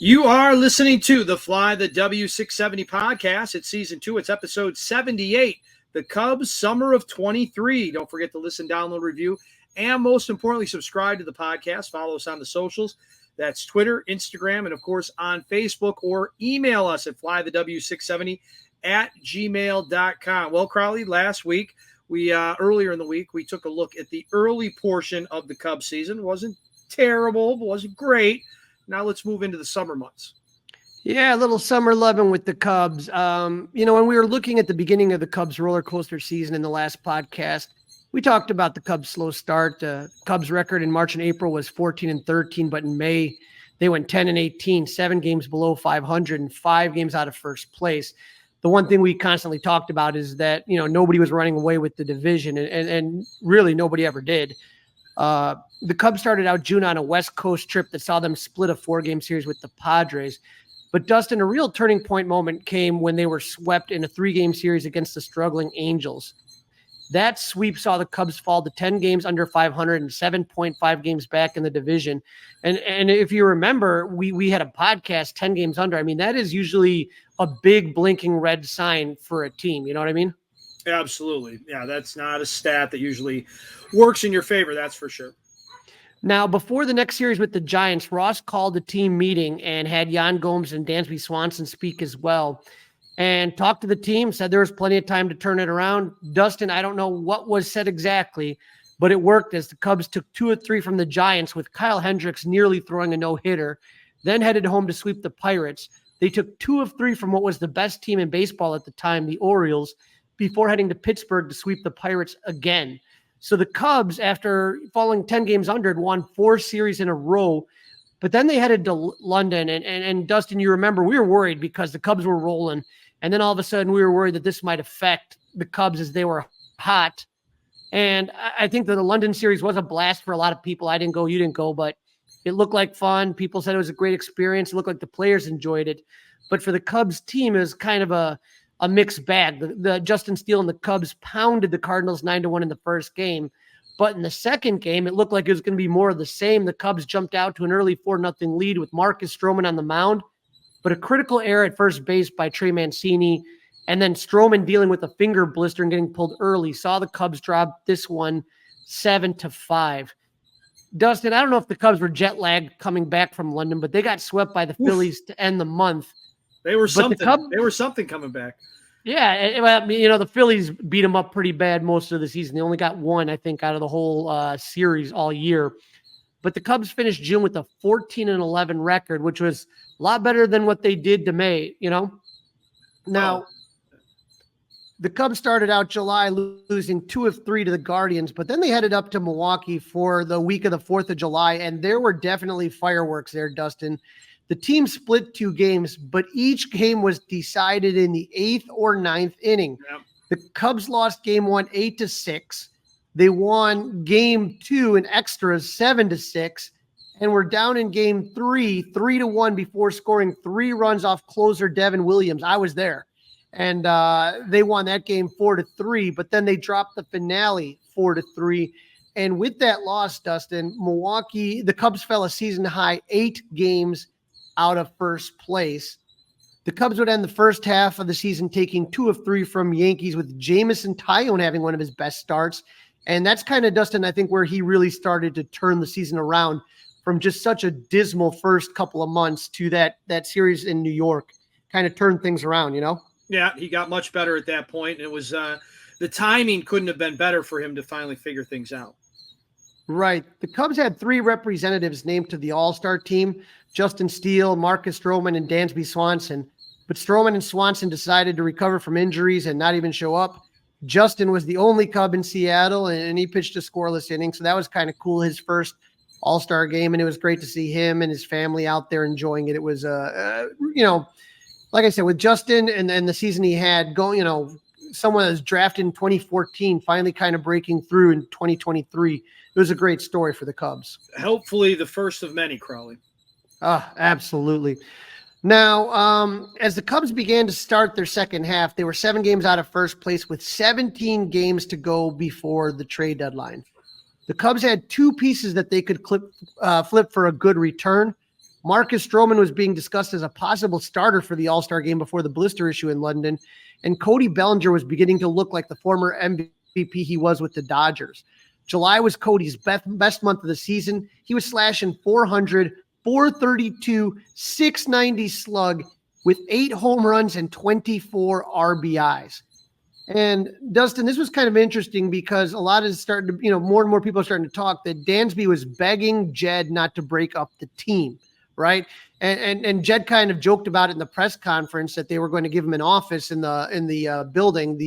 You are listening to the Fly the W670 podcast. It's season 2. It's episode 78. The Cubs Summer of 23. Don't forget to listen, download, review, and most importantly, subscribe to the podcast. Follow us on the socials. That's Twitter, Instagram, and of course on Facebook, or email us at flythew670@gmail.com. Well, Crawly, last week, earlier in the week, we took a look at the early portion of the Cubs season. Wasn't terrible, but wasn't great. Now let's move into the summer months. Yeah, a little summer loving with the Cubs. When we were looking at the beginning of the Cubs roller coaster season in the last podcast, we talked about the Cubs' slow start. Cubs record in March and April was 14-13, but in May they went 10-18, 7 games below 500 and 5 games out of first place. The one thing we constantly talked about is that, nobody was running away with the division, and really nobody ever did. The Cubs started out June on a West Coast trip that saw them split a 4-game series with the Padres. But Dustin, a real turning point moment came when they were swept in a 3-game series against the struggling Angels. That sweep saw the Cubs fall to 10 games under 500 and 7.5 games back in the division. And if you remember, we had a podcast 10 games under. I mean, that is usually a big blinking red sign for a team. You know what I mean? Absolutely. Yeah, that's not a stat that usually works in your favor, that's for sure. Now, before the next series with the Giants, Ross called a team meeting and had Yan Gomes and Dansby Swanson speak as well and talked to the team, said there was plenty of time to turn it around. Dustin, I don't know what was said exactly, but it worked as the Cubs took 2 of 3 from the Giants with Kyle Hendricks nearly throwing a no-hitter, then headed home to sweep the Pirates. They took 2 of 3 from what was the best team in baseball at the time, the Orioles, before heading to Pittsburgh to sweep the Pirates again. So the Cubs, after falling 10 games under, had won 4 series in a row. But then they headed to London. And Dustin, you remember, we were worried because the Cubs were rolling. And then all of a sudden we were worried that this might affect the Cubs as they were hot. And I think that the London series was a blast for a lot of people. I didn't go, you didn't go, but it looked like fun. People said it was a great experience. It looked like the players enjoyed it. But for the Cubs team, it was kind of a mixed bag. The Justin Steele and the Cubs pounded the Cardinals 9-1 in the first game. But in the second game, it looked like it was going to be more of the same. The Cubs jumped out to an early 4-0 lead with Marcus Stroman on the mound. But a critical error at first base by Trey Mancini, and then Stroman dealing with a finger blister and getting pulled early, saw the Cubs drop this one 7-5. Dustin, I don't know if the Cubs were jet lagged coming back from London, but they got swept by the Phillies to end the month. They were something. They were something coming back. Yeah, the Phillies beat them up pretty bad most of the season. They only got 1, I think, out of the whole series all year. But the Cubs finished June with a 14-11 record, which was a lot better than what they did to May, Now, the Cubs started out July losing 2 of 3 to the Guardians, but then they headed up to Milwaukee for the week of the 4th of July, and there were definitely fireworks there, Dustin. The team split 2 games, but each game was decided in the 8th or 9th inning. Yep. The Cubs lost game 1 8-6. They won game 2 in extras 7-6, and were down in game 3 3-1 before scoring 3 runs off closer Devin Williams. I was there, and they won that game 4-3. But then they dropped the finale 4-3. And with that loss, Dustin, Milwaukee, the Cubs fell a season high 8 games out of first place. The Cubs would end the first half of the season taking 2 of 3 from Yankees, with Jameson Taillon having one of his best starts. And that's kind of, Dustin, I think, where he really started to turn the season around from just such a dismal first couple of months to that series in New York. Kind of turned things around, Yeah, he got much better at that point. And it was the timing couldn't have been better for him to finally figure things out. Right. The Cubs had 3 representatives named to the All-Star team: Justin Steele, Marcus Stroman, and Dansby Swanson. But Stroman and Swanson decided to recover from injuries and not even show up. Justin was the only Cub in Seattle, and he pitched a scoreless inning. So that was kind of cool, his first All-Star game, and it was great to see him and his family out there enjoying it. It was, like I said, with Justin and the season he had going, someone that was drafted in 2014 finally kind of breaking through in 2023. It was a great story for the Cubs. Hopefully the first of many, Crawly. Absolutely. Now, as the Cubs began to start their second half, they were 7 games out of first place with 17 games to go before the trade deadline. The Cubs had 2 pieces that they could flip for a good return. Marcus Stroman was being discussed as a possible starter for the All-Star game before the blister issue in London. And Cody Bellinger was beginning to look like the former MVP he was with the Dodgers. July was Cody's best month of the season. He was slashing 400, 432, 690 slug with 8 home runs and 24 RBIs. And Dustin, this was kind of interesting because a lot is starting to, more and more people are starting to talk that Dansby was begging Jed not to break up the team, right? And Jed kind of joked about it in the press conference that they were going to give him an office in the building,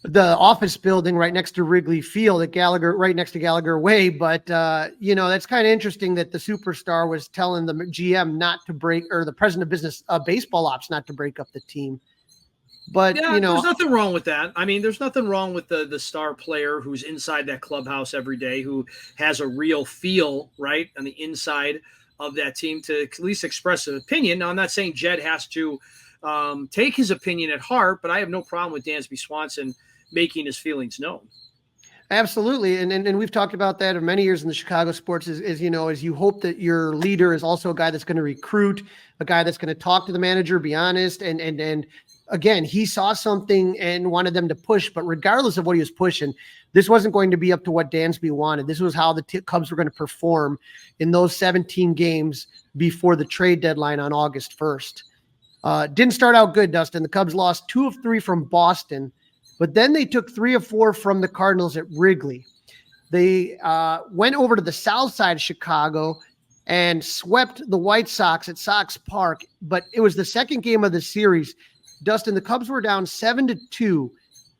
the office building right next to Wrigley Field at Gallagher, right next to Gallagher Way. But, that's kind of interesting that the superstar was telling the GM not to break, or the president of business baseball ops not to break up the team. But, there's nothing wrong with that. I mean, there's nothing wrong with the star player who's inside that clubhouse every day, who has a real feel, right, on the inside of that team to at least express an opinion. Now, I'm not saying Jed has to take his opinion at heart, but I have no problem with Dansby Swanson making his feelings known. Absolutely. And we've talked about that for many years in the Chicago sports is you hope that your leader is also a guy that's going to recruit, a guy that's going to talk to the manager, be honest. And again, he saw something and wanted them to push, but regardless of what he was pushing, this wasn't going to be up to what Dansby wanted. This was how the Cubs were going to perform in those 17 games before the trade deadline on August 1st. Didn't start out good, Dustin. The Cubs lost 2 of 3 from Boston, but then they took 3 of 4 from the Cardinals at Wrigley. They went over to the south side of Chicago and swept the White Sox at Sox Park, but it was the second game of the series. Dustin, the Cubs were down 7-2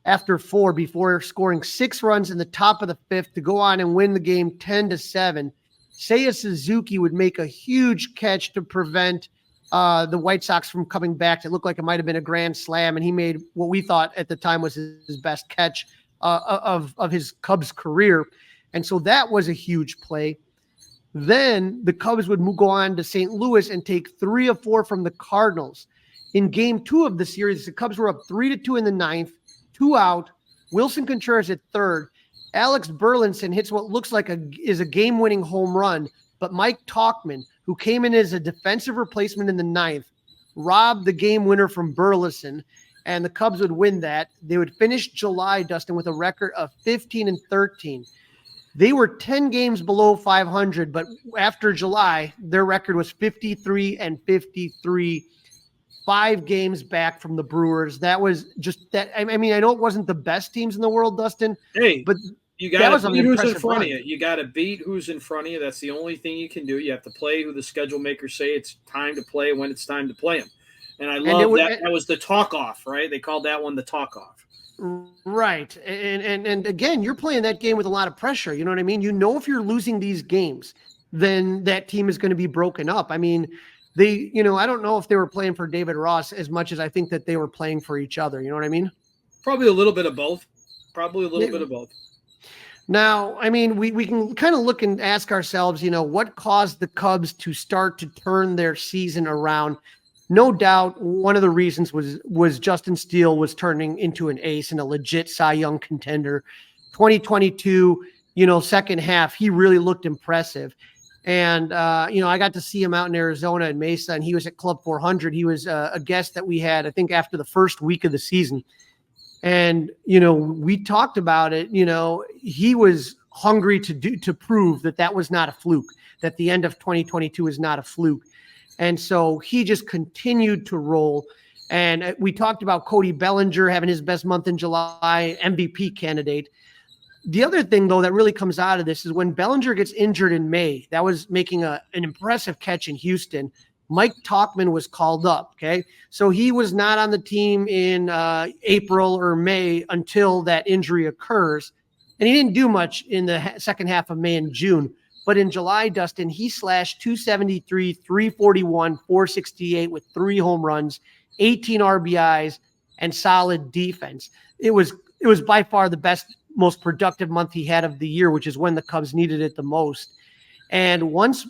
after 4 before scoring 6 runs in the top of the 5th to go on and win the game 10-7. Seiya Suzuki would make a huge catch to prevent the White Sox from coming back. It looked like it might have been a grand slam, and he made what we thought at the time was his best catch of his Cubs career. And so that was a huge play. Then the Cubs would go on to St. Louis and take 3 of 4 from the Cardinals. In game 2 of the series, the Cubs were up 3-2 in the 9th, 2 out. Wilson Contreras at third. Alex Burleson hits what looks like is a game-winning home run, but Mike Tauchman, who came in as a defensive replacement in the 9th, robbed the game winner from Burleson, and the Cubs would win that. They would finish July, Dustin, with a record of 15-13. They were 10 games below 500, but after July, their record was 53-53. 5 games back from the Brewers. That was just that. I mean, I know it wasn't the best teams in the world, Dustin. Hey, but you got to beat who's in front of you. You got to beat who's in front of you. That's the only thing you can do. You have to play who the schedule makers say it's time to play when it's time to play them. And I love that. That was the talk off, right? They called that one the talk off. Right. And again, you're playing that game with a lot of pressure. You know what I mean? If you're losing these games, then that team is going to be broken up. I mean, I don't know if they were playing for David Ross as much as I think that they were playing for each other. You know what I mean? Probably a little bit of both. Now, I mean, we can kind of look and ask ourselves, what caused the Cubs to start to turn their season around? No doubt one of the reasons was Justin Steele was turning into an ace and a legit Cy Young contender. 2022, second half, he really looked impressive. And, I got to see him out in Arizona in Mesa, and he was at Club 400. He was a guest that we had, I think, after the first week of the season. And, we talked about it. He was hungry to prove that was not a fluke, that the end of 2022 is not a fluke. And so he just continued to roll. And we talked about Cody Bellinger having his best month in July, MVP candidate. The other thing, though, that really comes out of this is when Bellinger gets injured in May, that was making an impressive catch in Houston. Mike Tauchman was called up, okay? So he was not on the team in April or May until that injury occurs. And he didn't do much in the second half of May and June. But in July, Dustin, he slashed 273, 341, 468 with 3 home runs, 18 RBIs, and solid defense. It was by far the best, most productive month he had of the year, which is when the Cubs needed it the most. And once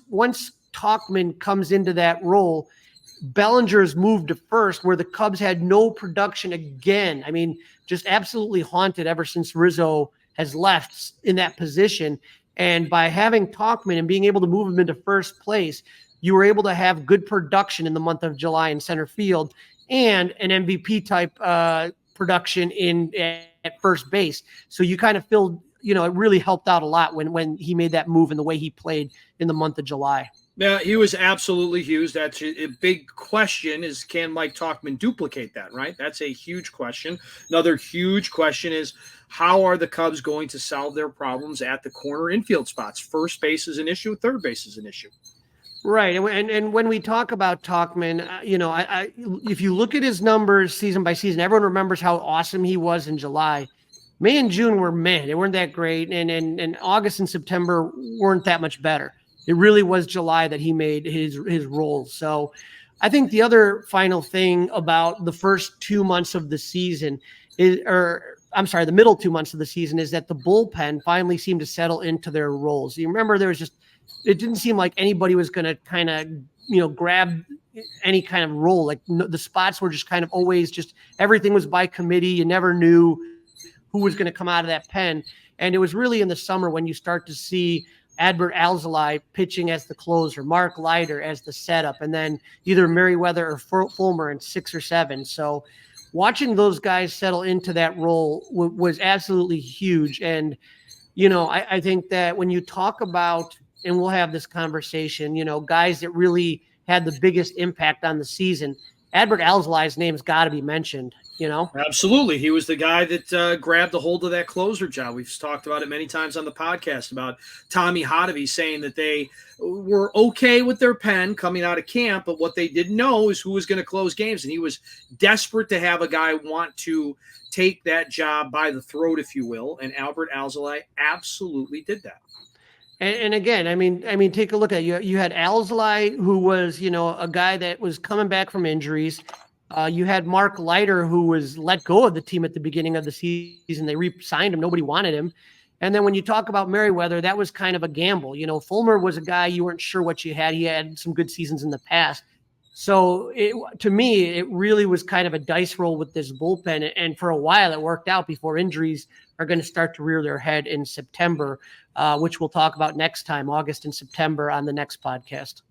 Tauchman comes into that role, Bellinger's moved to first, where the Cubs had no production again. I mean, just absolutely haunted ever since Rizzo has left in that position. And by having Talkman and being able to move him into first place, you were able to have good production in the month of July in center field and an MVP type production at first base. So you kind of feel, it really helped out a lot when he made that move and the way he played in the month of July. Yeah, he was absolutely huge. That's a big question is, can Mike Talkman duplicate that, right? That's a huge question. Another huge question is, how are the Cubs going to solve their problems at the corner infield spots? First base is an issue. Third base is an issue. Right. And when we talk about Talkman, if you look at his numbers season by season, everyone remembers how awesome he was in July. May and June were meh. They weren't that great. And August and September weren't that much better. It really was July that he made his role. So I think the other final thing about the first 2 months of the season the middle 2 months of the season is that the bullpen finally seemed to settle into their roles. You remember it didn't seem like anybody was going to kind of, grab any kind of role. Like the spots were just kind of always everything was by committee. You never knew who was going to come out of that pen. And it was really in the summer when you start to see Adbert Alzolay pitching as the closer, Mark Leiter as the setup, and then either Merriweather or Fulmer in 6 or 7. So watching those guys settle into that role was absolutely huge. And, I think that when you talk about, and we'll have this conversation, guys that really had the biggest impact on the season, Adbert Alzolay's name's got to be mentioned, Absolutely. He was the guy that grabbed a hold of that closer job. We've talked about it many times on the podcast about Tommy Hotovy saying that they were okay with their pen coming out of camp, but what they didn't know is who was going to close games. And he was desperate to have a guy want to take that job by the throat, if you will. And Adbert Alzolay absolutely did that. And again, I mean, take a look at it. You had Alzolay, who was, a guy that was coming back from injuries. You had Mark Leiter, who was let go of the team at the beginning of the season. They re-signed him. Nobody wanted him. And then when you talk about Merriweather, that was kind of a gamble. Fulmer was a guy you weren't sure what you had. He had some good seasons in the past. So to me, it really was kind of a dice roll with this bullpen. And for a while, it worked out before injuries are going to start to rear their head in September, which we'll talk about next time, August and September on the next podcast.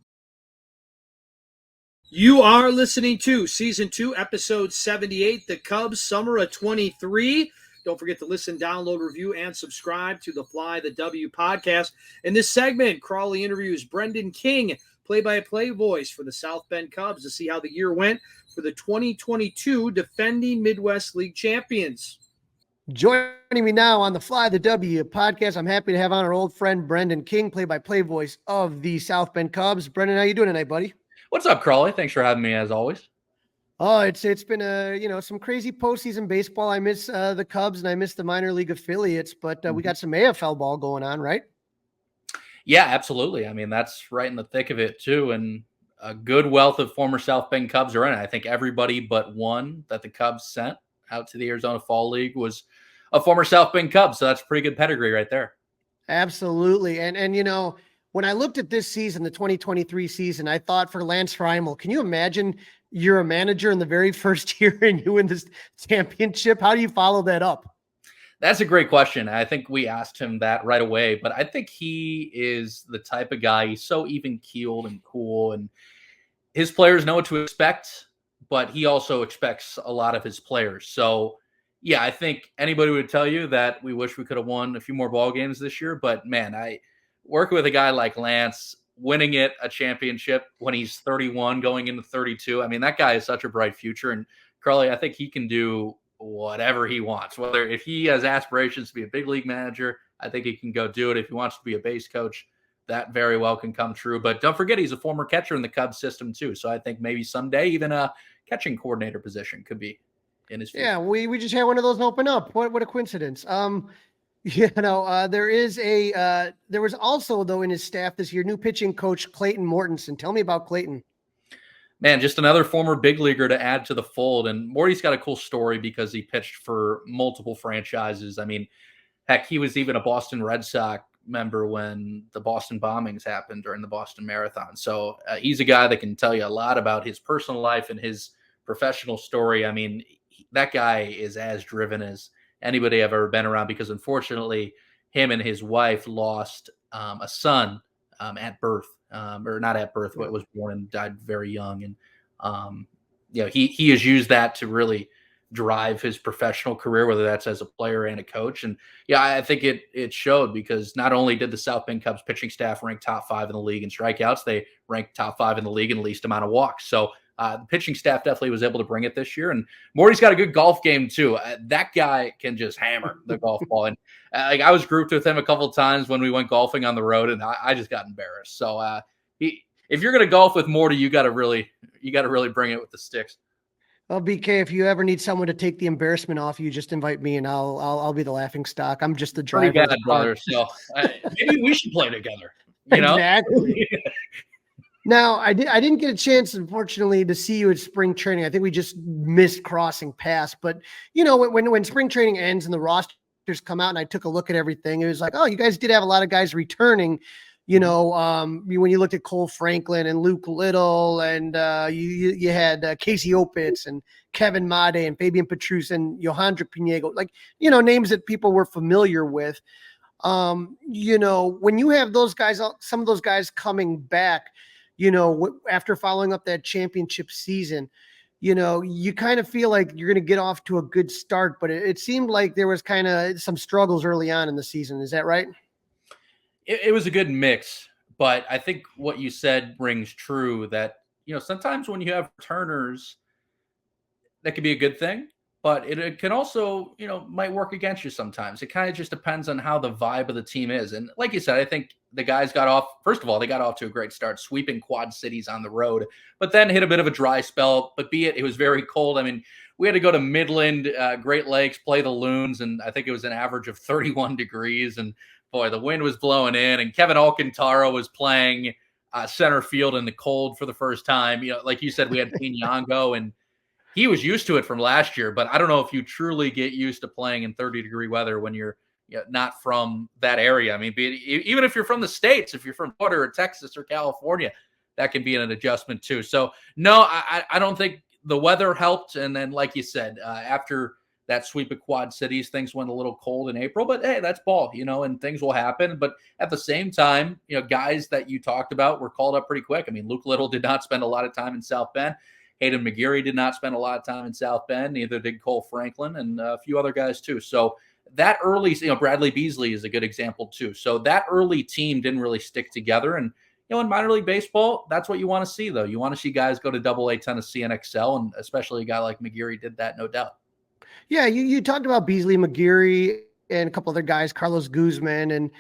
You are listening to Season 2, Episode 78, the Cubs Summer of 23. Don't forget to listen, download, review, and subscribe to the Fly the W podcast. In this segment, Crawly interviews Brendan King, play-by-play voice for the South Bend Cubs, to see how the year went for the 2022 defending Midwest League champions. Joining me now on the Fly the W podcast, I'm happy to have on our old friend Brendan King, play-by-play voice of the South Bend Cubs. Brendan, how you doing tonight, buddy? What's up, Crawly? Thanks for having me as always. Oh, it's been some crazy postseason baseball. I miss the Cubs and I miss the minor league affiliates, but we got some AFL ball going on, right? Yeah, absolutely. I mean, that's right in the thick of it too, and a good wealth of former South Bend Cubs are in it. I think everybody but one that the Cubs sent out to the Arizona Fall League was a former South Bend Cub, so that's pretty good pedigree right there. Absolutely, and when I looked at this season, the 2023 season, I thought for Lance Freimel, can you imagine you're a manager in the very first year and you win this championship? How do you follow that up? That's a great question. I think we asked him that right away, but I think he is the type of guy, he's so even-keeled and cool, and his players know what to expect, but he also expects a lot of his players. So, yeah, I think anybody would tell you that we wish we could have won a few more ball games this year, but man, working with a guy like Lance, winning a championship when he's 31, going into 32. I mean, that guy is such a bright future. And Crawly, I think he can do whatever he wants. If he has aspirations to be a big league manager, I think he can go do it. If he wants to be a base coach, that very well can come true. But don't forget, he's a former catcher in the Cubs system too. So I think maybe someday even a catching coordinator position could be in his future. Yeah, we just had one of those open up. What a coincidence. There was also, though, in his staff this year, new pitching coach Clayton Mortensen. Tell me about Clayton. Man, just another former big leaguer to add to the fold. And Morty's got a cool story because he pitched for multiple franchises. I mean, heck, he was even a Boston Red Sox member when the Boston bombings happened during the Boston Marathon. So he's a guy that can tell you a lot about his personal life and his professional story. I mean, that guy is as driven as anybody I've ever been around, because unfortunately him and his wife lost a son at birth, or not at birth, but was born and died very young. And he has used that to really drive his professional career, whether that's as a player and a coach. And I think it showed, because not only did the South Bend Cubs pitching staff rank top 5 in the league in strikeouts, they ranked top 5 in the league in least amount of walks. So the pitching staff definitely was able to bring it this year. And Morty's got a good golf game too. That guy can just hammer the golf ball. And I was grouped with him a couple of times when we went golfing on the road, and I just got embarrassed. So if you're going to golf with Morty, you got to really bring it with the sticks. Well, BK, if you ever need someone to take the embarrassment off you, just invite me and I'll be the laughing stock. I'm just the driver. Pretty bad, brother. So maybe we should play together. You know? Exactly. Now, I didn't get a chance, unfortunately, to see you at spring training. I think we just missed crossing paths. But when spring training ends and the rosters come out, and I took a look at everything, it was like, oh, you guys did have a lot of guys returning. When you looked at Cole Franklin and Luke Little, and you had Casey Opitz and Kevin Made and Fabian Petrus and Johandre Piñego, names that people were familiar with. When you have those guys, some of those guys coming back, after following up that championship season, you kind of feel like you're going to get off to a good start, but it seemed like there was kind of some struggles early on in the season. Is that right? It was a good mix, but I think what you said rings true, that, sometimes when you have returners, that could be a good thing, but it can also, might work against you sometimes. It kind of just depends on how the vibe of the team is. And like you said, I think the guys first of all, they got off to a great start, sweeping Quad Cities on the road, but then hit a bit of a dry spell. But it was very cold. I mean, we had to go to Midland, Great Lakes, play the Loons, and I think it was an average of 31 degrees. And boy, the wind was blowing in, and Kevin Alcantara was playing center field in the cold for the first time. Like you said, we had Piñango, and he was used to it from last year, but I don't know if you truly get used to playing in 30-degree weather when you're not from that area. I mean, even if you're from the States, if you're from Florida or Texas or California, that can be an adjustment too. So no, I don't think the weather helped. And then, like you said, after that sweep of Quad Cities, things went a little cold in April, but hey, that's ball, and things will happen. But at the same time, guys that you talked about were called up pretty quick. I mean, Luke Little did not spend a lot of time in South Bend. Hayden McGeary did not spend a lot of time in South Bend. Neither did Cole Franklin, and a few other guys too. So that early, Bradley Beasley is a good example too. So that early team didn't really stick together. And, in minor league baseball, that's what you want to see, though. You want to see guys go to Double-A Tennessee and excel, and especially a guy like McGeary did that, no doubt. Yeah, you talked about Beasley, McGeary, and a couple other guys, Carlos Guzman, and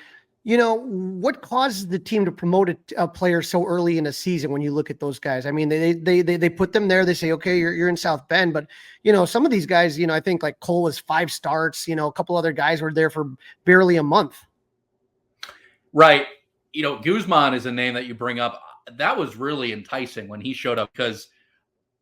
what causes the team to promote a player so early in a season when you look at those guys? I mean, they put them there. They say, okay, you're in South Bend, but some of these guys, I think like Cole was 5 starts. A couple other guys were there for barely a month. Right. Guzman is a name that you bring up. That was really enticing when he showed up, because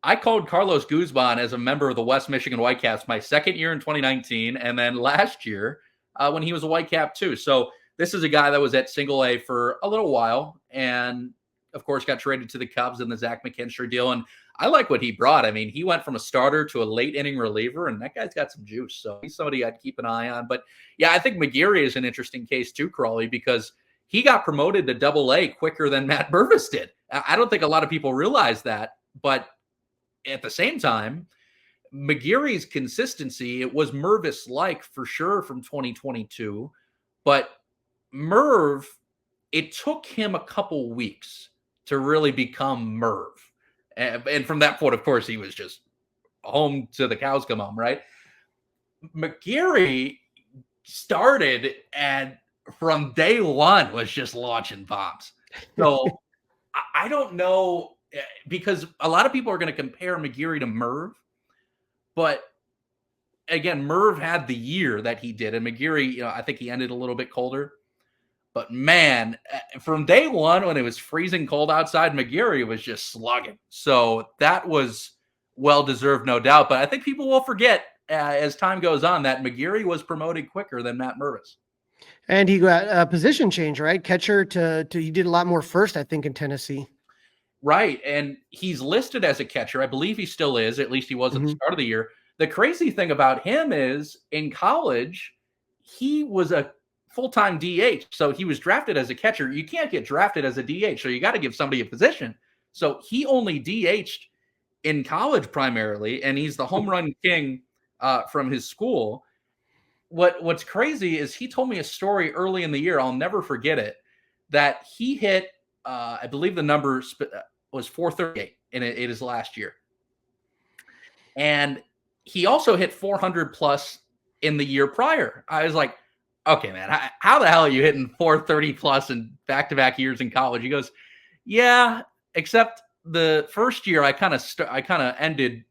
I called Carlos Guzman as a member of the West Michigan Whitecaps my second year in 2019, and then last year when he was a Whitecap too. So this is a guy that was at Single-A for a little while, and of course got traded to the Cubs in the Zach McKinstry deal. And I like what he brought. I mean, he went from a starter to a late inning reliever, and that guy's got some juice. So he's somebody I'd keep an eye on. But yeah, I think McGeary is an interesting case too, Crawly, because he got promoted to Double-A quicker than Matt Burvis did. I don't think a lot of people realize that, but at the same time, McGeary's consistency, it was Mervis-like for sure from 2022, but Merv, it took him a couple weeks to really become Merv. And from that point, of course, he was just home to the cows come home, right? McGeary started and from day one was just launching bombs. So I don't know, because a lot of people are going to compare McGeary to Merv, but again, Merv had the year that he did, and McGeary, I think he ended a little bit colder. But man, from day one when it was freezing cold outside, McGeary was just slugging. So that was well-deserved, no doubt. But I think people will forget as time goes on that McGeary was promoted quicker than Matt Mervis. And he got a position change, right? Catcher to he did a lot more first, I think, in Tennessee. Right. And he's listed as a catcher. I believe he still is. At least he was at the start of the year. The crazy thing about him is in college, he was a full-time DH. So he was drafted as a catcher. You can't get drafted as a DH. So you got to give somebody a position. So he only DH'd in college primarily, and he's the home run king from his school. What's crazy is he told me a story early in the year. I'll never forget it, that he hit, I believe the number was 438 in his last year. And he also hit 400 plus in the year prior. I was like, okay, man, how the hell are you hitting 430 plus in back-to-back years in college? He goes, yeah, except the first year I kind of ended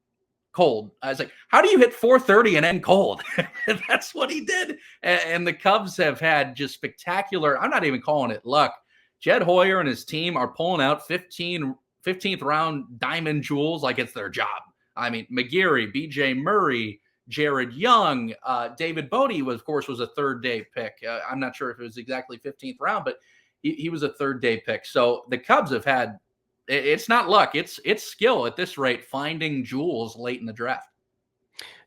cold. I was like, how do you hit 430 and end cold? And that's what he did. And the Cubs have had just spectacular, I'm not even calling it luck. Jed Hoyer and his team are pulling out 15th round diamond jewels like it's their job. I mean, McGeary, BJ Murray, Jared Young, David Bodie was a third-day pick. I'm not sure if it was exactly 15th round, but he was a third-day pick. So the Cubs have had, it's not luck, it's skill at this rate, finding jewels late in the draft.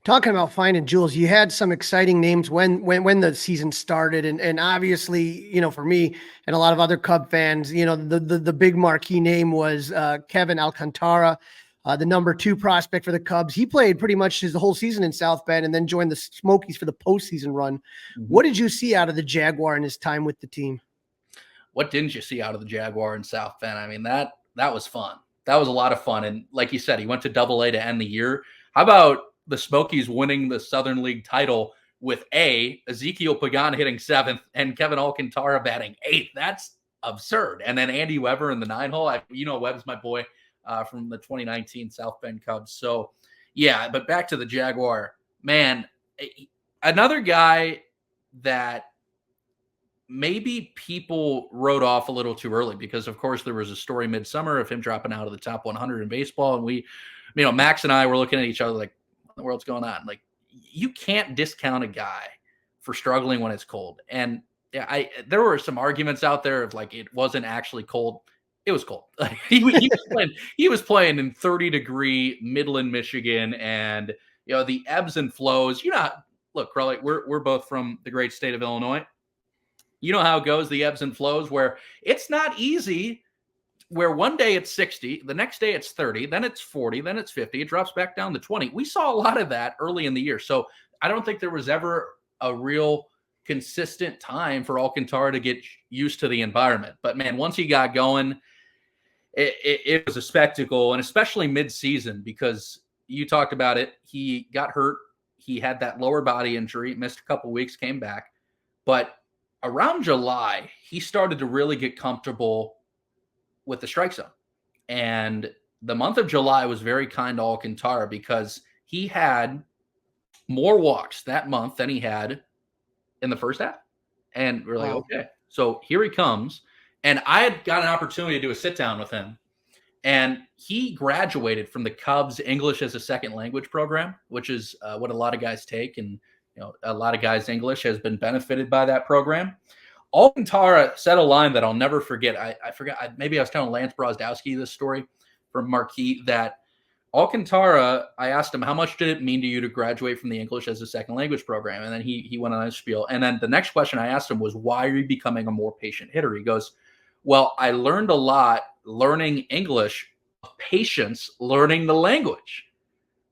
Talking about finding jewels, you had some exciting names when the season started, and obviously, for me and a lot of other Cub fans, the big marquee name was Kevin Alcantara. The number 2 prospect for the Cubs. He played pretty much the whole season in South Bend and then joined the Smokies for the postseason run. Mm-hmm. What did you see out of the Jaguar in his time with the team? What didn't you see out of the Jaguar in South Bend? I mean, that was fun. That was a lot of fun. And like you said, he went to Double-A to end the year. How about the Smokies winning the Southern League title with Ezekiel Pagan hitting 7th and Kevin Alcantara batting 8th? That's absurd. And then Andy Weber in the 9-hole. Webb's my boy. From the 2019 South Bend Cubs. So, yeah, but back to the Jaguar. Man, another guy that maybe people wrote off a little too early because, of course, there was a story midsummer of him dropping out of the top 100 in baseball. And we, Max and I were looking at each other like, what the world's going on? Like, you can't discount a guy for struggling when it's cold. And yeah, there were some arguments out there of like, it wasn't actually cold. It was cold. He was playing in 30-degree Midland, Michigan, and the ebbs and flows. Look, Crawly, we're both from the great state of Illinois. You know how it goes, the ebbs and flows, where it's not easy. Where one day it's 60, the next day it's 30, then it's 40, then it's 50. It drops back down to 20. We saw a lot of that early in the year, so I don't think there was ever a real consistent time for Alcantara to get used to the environment. But man, once he got going, it was a spectacle, and especially mid-season, because you talked about it. He got hurt. He had that lower body injury, missed a couple weeks, came back. But around July, he started to really get comfortable with the strike zone. And the month of July was very kind to Alcantara because he had more walks that month than he had in the first half. And we're like, okay, so here he comes. And I had got an opportunity to do a sit down with him. And he graduated from the Cubs English as a Second Language program, which is what a lot of guys take. And a lot of guys' English has been benefited by that program. Alcantara said a line that I'll never forget. I forgot. Maybe I was telling Lance Brozdowski this story from Marquee, that Alcantara, I asked him, how much did it mean to you to graduate from the English as a Second Language program? And then he went on a spiel. And then the next question I asked him was, why are you becoming a more patient hitter? He goes, well, I learned a lot learning English, patience learning the language.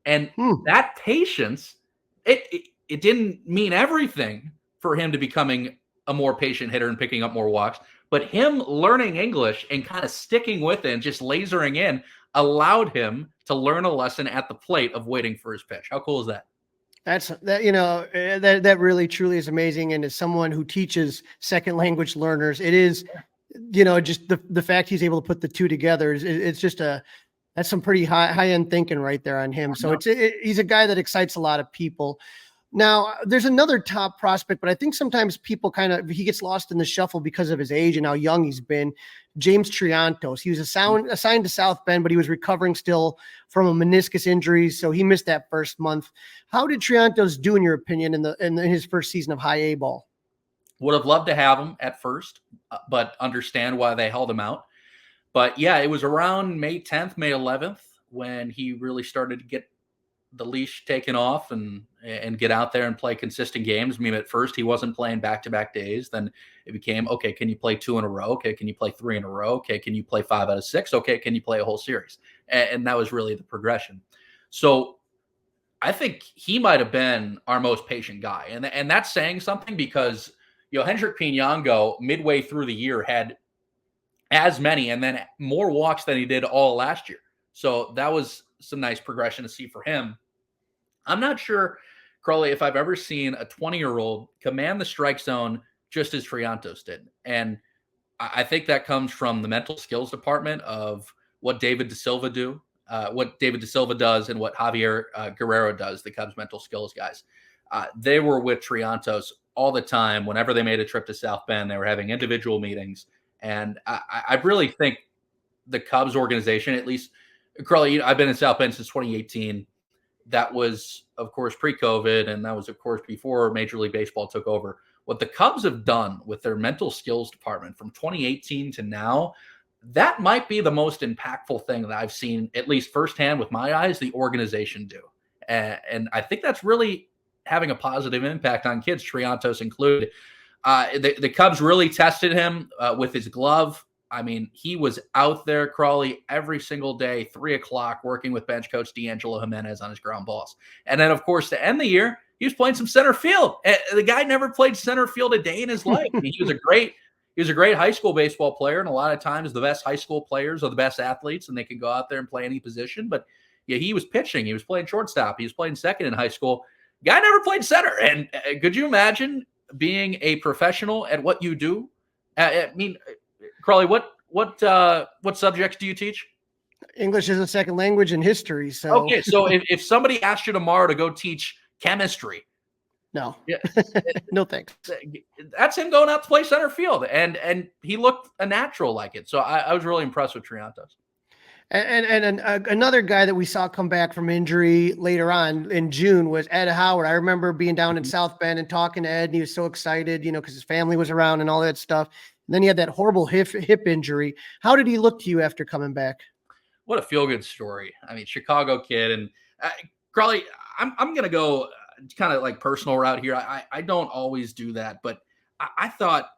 And that patience, it didn't mean everything for him to becoming a more patient hitter and picking up more walks, but him learning English and kind of sticking with it and just lasering in allowed him to learn a lesson at the plate of waiting for his pitch. How cool is that? That really truly is amazing. And as someone who teaches second language learners, it is, just the fact he's able to put the two together it's just that's some pretty high end thinking right there on him. So he's a guy that excites a lot of people. Now, there's another top prospect, but I think sometimes people he gets lost in the shuffle because of his age and how young he's been. James Triantos. He was assigned to South Bend, but he was recovering still from a meniscus injury, so he missed that first month. How did Triantos do, in your opinion, in his first season of high A ball? Would have loved to have him at first, but understand why they held him out. But yeah, it was around May 10th, May 11th when he really started to get the leash taken off and get out there and play consistent games. I mean, at first he wasn't playing back-to-back days. Then it became, okay, can you play 2 in a row? Okay, can you play 3 in a row? Okay, can you play 5 out of 6? Okay, can you play a whole series? And that was really the progression. So I think he might have been our most patient guy. And that's saying something because, Hendrik Pinyango midway through the year had as many and then more walks than he did all last year. So that was some nice progression to see for him. I'm not sure, Crawly, if I've ever seen a 20-year-old command the strike zone just as Triantos did. And I think that comes from the mental skills department of what David DeSilva does and what Javier Guerrero does, the Cubs mental skills guys. They were with Triantos all the time. Whenever they made a trip to South Bend, they were having individual meetings. And I really think the Cubs organization, at least, Crawly, I've been in South Bend since 2018. That was, of course, pre-COVID, and that was, of course, before Major League Baseball took over. What the Cubs have done with their mental skills department from 2018 to now, that might be the most impactful thing that I've seen, at least firsthand with my eyes, the organization do. And I think that's really having a positive impact on kids, Triantos included. The Cubs really tested him with his glove. I mean, he was out there, Crawly, every single day, 3 o'clock, working with bench coach D'Angelo Jimenez on his ground balls. And then, of course, to end the year, he was playing some center field. The guy never played center field a day in his life. I mean, he was a great high school baseball player, and a lot of times the best high school players are the best athletes, and they can go out there and play any position. But yeah, he was pitching. He was playing shortstop. He was playing second in high school. Guy never played center. And could you imagine being a professional at what you do? I mean, Crawly, what subjects do you teach? English is a second language and history. So okay, so if somebody asked you tomorrow to go teach chemistry, no, no thanks. That's him going out to play center field, and he looked a natural like it. So I was really impressed with Triantos. And another guy that we saw come back from injury later on in June was Ed Howard. I remember being down in South Bend and talking to Ed, and he was so excited, because his family was around and all that stuff. And then he had that horrible hip injury. How did he look to you after coming back? What a feel-good story. I mean, Chicago kid. And Crawly, I'm going to go kind of like personal route here. I don't always do that, but I thought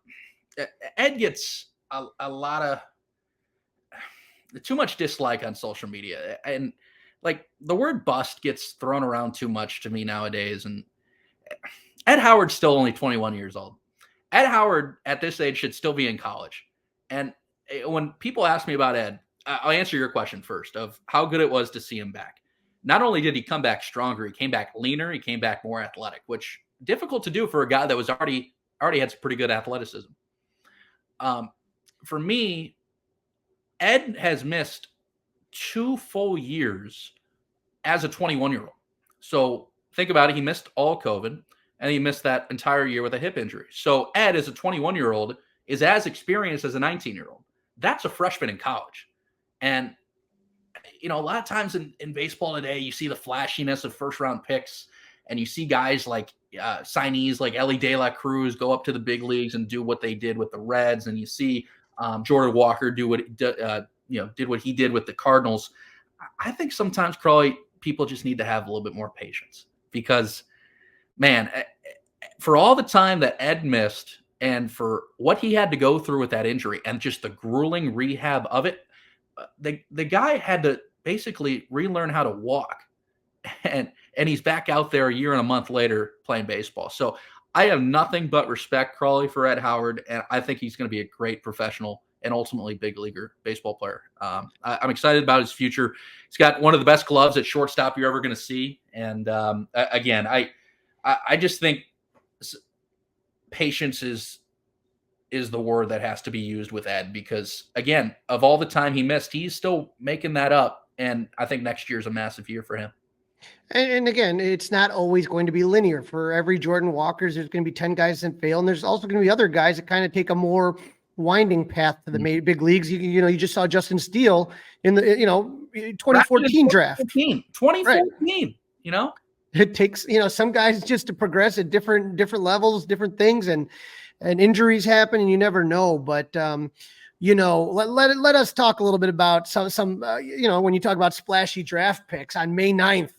Ed gets a lot of too much dislike on social media. And like the word bust gets thrown around too much to me nowadays. And Ed Howard's still only 21 years old. Ed Howard at this age should still be in college. And when people ask me about Ed, I'll answer your question first of how good it was to see him back. Not only did he come back stronger, he came back leaner, he came back more athletic, which difficult to do for a guy that was already had some pretty good athleticism. For me, Ed has missed 2 full years as a 21-year-old. So think about it. He missed all COVID, and he missed that entire year with a hip injury. So Ed, as a 21-year-old, is as experienced as a 19-year-old. That's a freshman in college. And, a lot of times in baseball today, you see the flashiness of first-round picks, and you see guys like signees like Ellie De La Cruz go up to the big leagues and do what they did with the Reds, and you see Jordan Walker did what he did with the Cardinals. I think sometimes, Crawly, people just need to have a little bit more patience because, man, for all the time that Ed missed and for what he had to go through with that injury and just the grueling rehab of it, the guy had to basically relearn how to walk, and he's back out there a year and a month later playing baseball. So I have nothing but respect, Crawly, for Ed Howard, and I think he's going to be a great professional and ultimately big leaguer baseball player. I'm excited about his future. He's got one of the best gloves at shortstop you're ever going to see. And again, I just think patience is the word that has to be used with Ed because, again, of all the time he missed, he's still making that up. And I think next year is a massive year for him. And again, it's not always going to be linear. For every Jordan Walkers, there's going to be 10 guys that fail. And there's also going to be other guys that kind of take a more winding path to the big leagues. You just saw Justin Steele in the 2014 draft. 2014, right. It takes, some guys just to progress at different levels, different things, and injuries happen and you never know. But, let us talk a little bit about some when you talk about splashy draft picks on May 9th,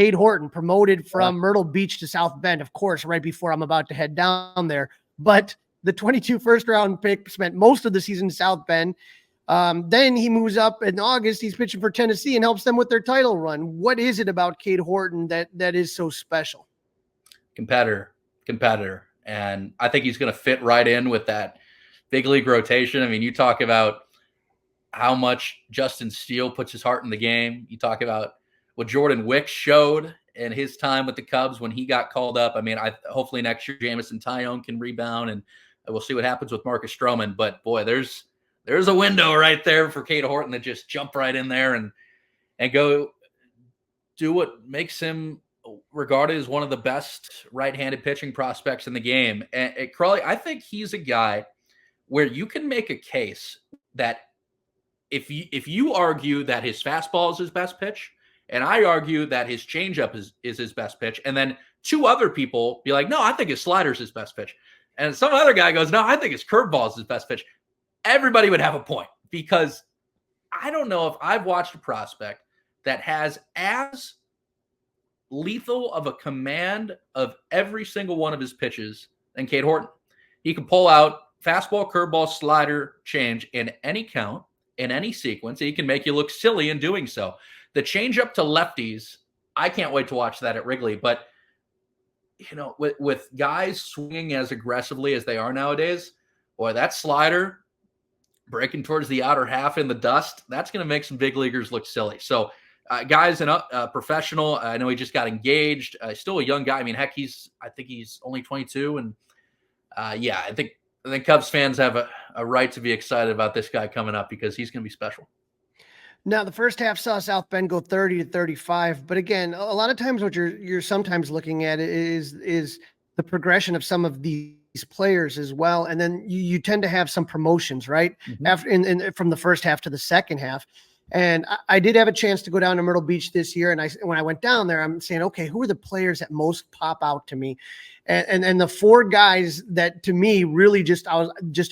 Cade Horton, promoted from Myrtle Beach to South Bend, of course, right before I'm about to head down there. But the 22 first-round pick spent most of the season in South Bend. Then he moves up in August. He's pitching for Tennessee and helps them with their title run. What is it about Cade Horton that is so special? Competitor. And I think he's going to fit right in with that big league rotation. I mean, you talk about how much Justin Steele puts his heart in the game. You talk about what Jordan Wicks showed in his time with the Cubs when he got called up. I mean, hopefully next year Jamison Tyone can rebound, and we'll see what happens with Marcus Stroman. But boy, there's a window right there for Cade Horton to just jump right in there and go do what makes him regarded as one of the best right-handed pitching prospects in the game. And Crawly, I think he's a guy where you can make a case that if you argue that his fastball is his best pitch, and I argue that his changeup is his best pitch, and then two other people be like, no, I think his slider is his best pitch, and some other guy goes, no, I think his curveball is his best pitch, everybody would have a point, because I don't know if I've watched a prospect that has as lethal of a command of every single one of his pitches than Cade Horton. He can pull out fastball, curveball, slider, change in any count, in any sequence. He can make you look silly in doing so. The changeup to lefties, I can't wait to watch that at Wrigley. But, you know, with guys swinging as aggressively as they are nowadays, boy, that slider breaking towards the outer half in the dust, that's going to make some big leaguers look silly. So, guys, a professional. I know he just got engaged. Still a young guy. I mean, heck, I think he's only 22. And yeah, I think Cubs fans have a right to be excited about this guy coming up, because he's going to be special. Now, the first half saw South Bend go 30-35, but again, a lot of times what you're sometimes looking at is the progression of some of these players as well, and then you tend to have some promotions, right? Mm-hmm. After from the first half to the second half. And I did have a chance to go down to Myrtle Beach this year. And when I went down there, I'm saying, okay, who are the players that most pop out to me? And the four guys that to me really just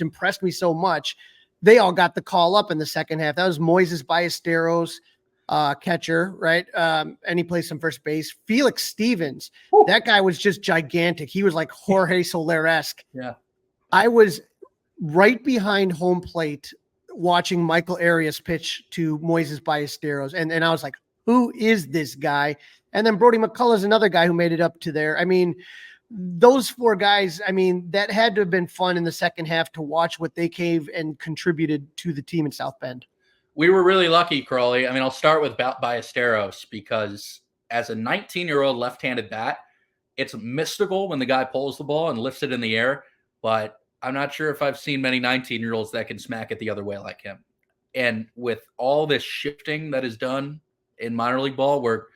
impressed me so much, they all got the call up in the second half. That was Moises Ballesteros, catcher, right? And he plays some first base. Felix Stevens, that guy was just gigantic. He was like Jorge Soler-esque. Yeah. I was right behind home plate watching Michael Arias pitch to Moises Ballesteros. And I was like, who is this guy? And then Brody McCullough is another guy who made it up to there. I mean, those four guys, I mean, that had to have been fun in the second half to watch what they gave and contributed to the team in South Bend. We were really lucky, Crawly. I mean, I'll start with Ballesteros, because as a 19-year-old left-handed bat, it's mystical when the guy pulls the ball and lifts it in the air, but I'm not sure if I've seen many 19-year-olds that can smack it the other way like him. And with all this shifting that is done in minor league ball, where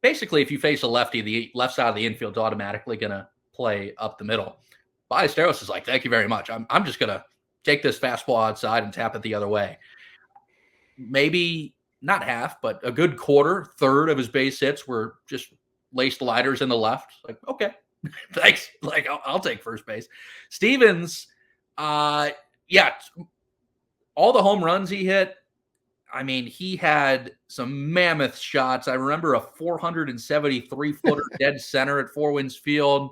basically if you face a lefty, the left side of the infield is automatically going to play up the middle. Ballesteros is like, thank you very much. I'm just going to take this fastball outside and tap it the other way. Maybe not half, but a good third of his base hits were just laced lighters in the left. Like, okay, thanks. Like, I'll take first base. Stevens, yeah, all the home runs he hit, I mean, he had some mammoth shots. I remember a 473-footer dead center at Four Winds Field.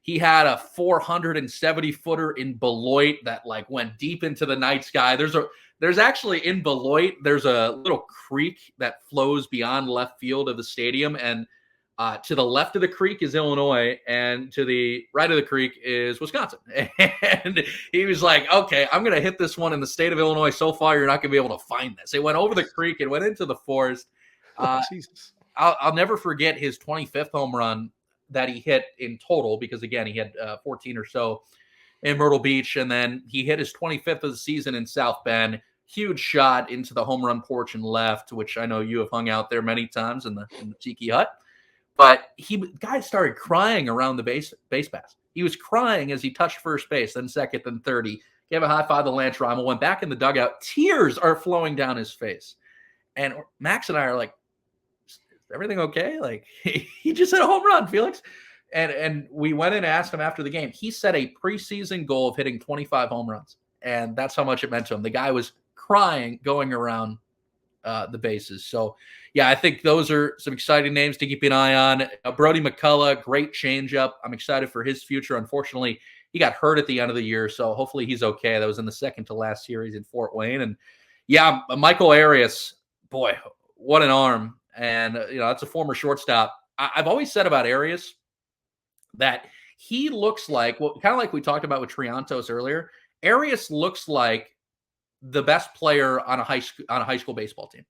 He had a 470-footer in Beloit that like went deep into the night sky. There's actually in Beloit, there's a little creek that flows beyond left field of the stadium, and to the left of the creek is Illinois, and to the right of the creek is Wisconsin. And he was like, okay, I'm going to hit this one in the state of Illinois so far, you're not going to be able to find this. It went over the creek. It went into the forest. Jesus. I'll never forget his 25th home run that he hit in total, because, again, he had 14 or so in Myrtle Beach, and then he hit his 25th of the season in South Bend. Huge shot into the home run porch and left, which I know you have hung out there many times in the Tiki Hut. But guy started crying around the base pass. He was crying as he touched first base, then second, then third. He gave a high five to Lance Rimmel, went back in the dugout. Tears are flowing down his face. And Max and I are like, is everything okay? Like, he just hit a home run, Felix. And we went and asked him after the game. He set a preseason goal of hitting 25 home runs. And that's how much it meant to him. The guy was crying going around the bases. So, yeah, I think those are some exciting names to keep an eye on. Brody McCullough, great changeup. I'm excited for his future. Unfortunately, he got hurt at the end of the year, so hopefully he's okay. That was in the second to last series in Fort Wayne. And, yeah, Michael Arias, boy, what an arm. And, that's a former shortstop. I've always said about Arias that he looks like, kind of like we talked about with Triantos earlier, Arias looks like the best player on a high school baseball team,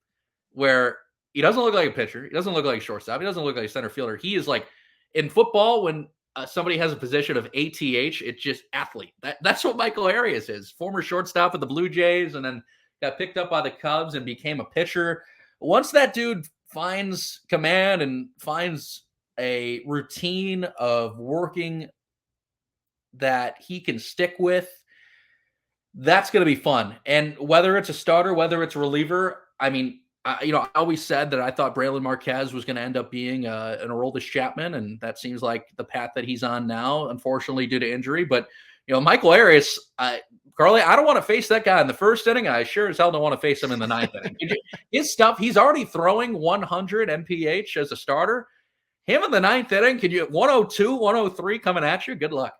where he doesn't look like a pitcher. He doesn't look like a shortstop. He doesn't look like a center fielder. He is like, in football, when somebody has a position of ATH, it's just athlete. That's what Michael Arias is. Former shortstop of the Blue Jays, and then got picked up by the Cubs and became a pitcher. Once that dude finds command and finds a routine of working that he can stick with, that's going to be fun. And whether it's a starter, whether it's a reliever, I mean, I always said that I thought Braylon Marquez was going to end up being an Aroldis Chapman, and that seems like the path that he's on now, unfortunately, due to injury. But, Michael Arias, Crawly, I don't want to face that guy in the first inning. I sure as hell don't want to face him in the ninth inning. His stuff, he's already throwing 100 MPH as a starter. Him in the ninth inning, can you 102, 103 coming at you? Good luck.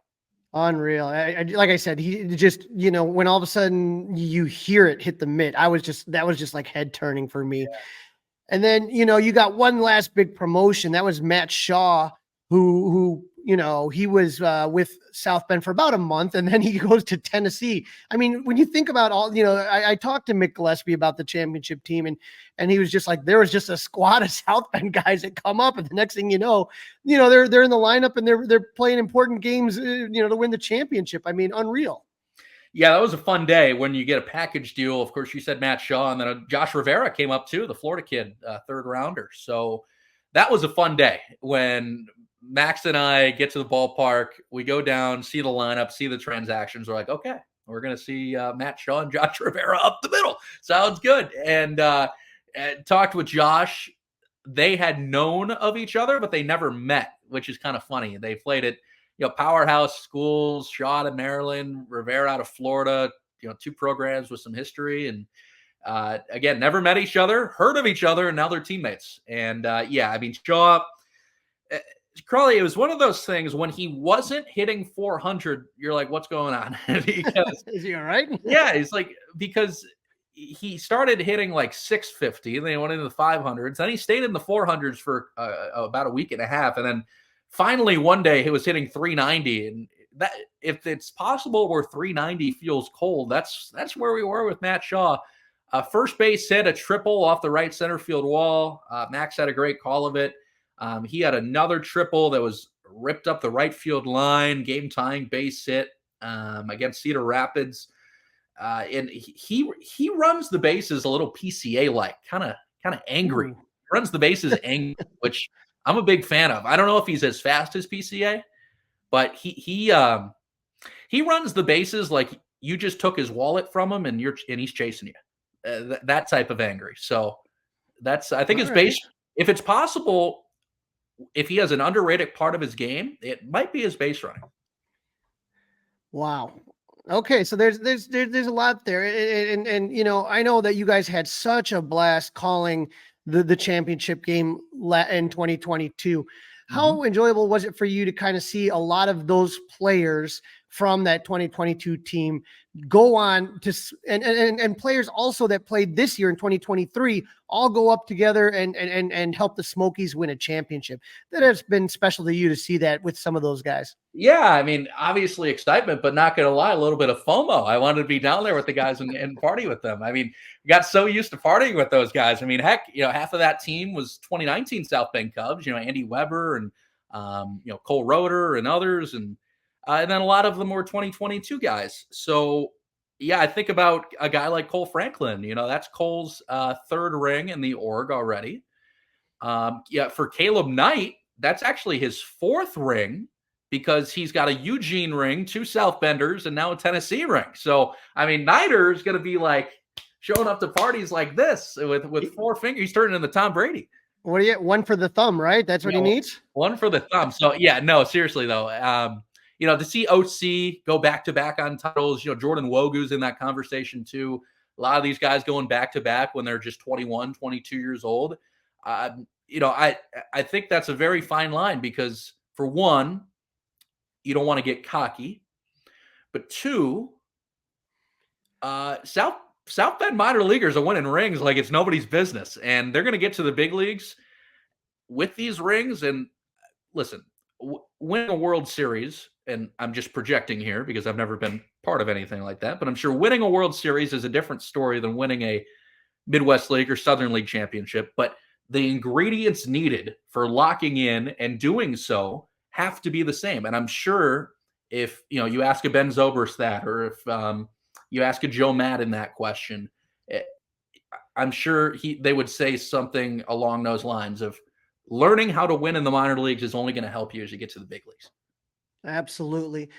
Unreal. Like I said, he just, when all of a sudden you hear it hit the mitt, that was just like head turning for me. Yeah. And then, you got one last big promotion. That was Matt Shaw, who he was with South Bend for about a month, and then he goes to Tennessee. I mean, when you think about all, I talked to Mick Gillespie about the championship team, and he was just like, there was just a squad of South Bend guys that come up, and the next thing they're in the lineup and they're playing important games, to win the championship. I mean, unreal. Yeah, that was a fun day when you get a package deal. Of course, you said Matt Shaw, and then Josh Rivera came up too, the Florida kid, third rounder. So that was a fun day when Max and I get to the ballpark. We go down, see the lineup, see the transactions. We're like, okay, we're going to see Matt Shaw and Josh Rivera up the middle. Sounds good. And talked with Josh. They had known of each other, but they never met, which is kind of funny. They played at powerhouse schools, Shaw out of Maryland, Rivera out of Florida, two programs with some history. And again, never met each other, heard of each other, and now they're teammates. And Shaw, Crawly, it was one of those things when he wasn't hitting 400, you're like, what's going on? Because is he all right? Yeah, he's like, because he started hitting like 650, and then he went into the 500s. Then he stayed in the 400s for about a week and a half, and then finally one day he was hitting 390. And that, if it's possible where 390 feels cold, that's where we were with Matt Shaw. First base hit a triple off the right center field wall. Max had a great call of it. He had another triple that was ripped up the right field line, game tying base hit against Cedar Rapids. And he runs the bases a little PCA like, kind of angry. He runs the bases angry, which I'm a big fan of. I don't know if he's as fast as PCA, but he runs the bases like you just took his wallet from him and he's chasing you. That type of angry. So I think his base. If it's possible, if he has an underrated part of his game, it might be his base running. Wow. Okay, so there's a lot there, and I know that you guys had such a blast calling the championship game in 2022. How enjoyable was it for you to kind of see a lot of those players from that 2022 team go on to and players also that played this year in 2023 all go up together and help the Smokies win a championship? That has been special to you to see that with some of those guys. Yeah, I mean, obviously excitement, but not going to lie, a little bit of FOMO. I wanted to be down there with the guys and party with them. I mean, we got so used to partying with those guys. I mean, heck, half of that team was 2019 South Bend Cubs, Andy Weber and, Cole Roeder and others. And then a lot of them were 2022 guys. So, yeah, I think about a guy like Cole Franklin. That's Cole's third ring in the org already. For Caleb Knight, that's actually his fourth ring, because he's got a Eugene ring, 2 South Benders, and now a Tennessee ring. So, I mean, Nider is going to be like showing up to parties like this with 4 fingers. He's turning into Tom Brady. What do you? One for the thumb, right? That's what he needs? One for the thumb. So, yeah, no, seriously, though. To see OC go back-to-back on titles, Jordan Wogu's in that conversation too. A lot of these guys going back to back when they're just 21, 22 years old. I think that's a very fine line because, for one, you don't want to get cocky, but two, South Bend minor leaguers are winning rings like it's nobody's business, and they're going to get to the big leagues with these rings. And listen, winning a World Series, and I'm just projecting here because I've never been part of anything like that, but I'm sure winning a World Series is a different story than winning a Midwest League or Southern League championship. But the ingredients needed for locking in and doing so have to be the same. And I'm sure if you ask a Ben Zobrist that, or if you ask a Joe Madden that question, I'm sure they would say something along those lines of learning how to win in the minor leagues is only going to help you as you get to the big leagues. Absolutely.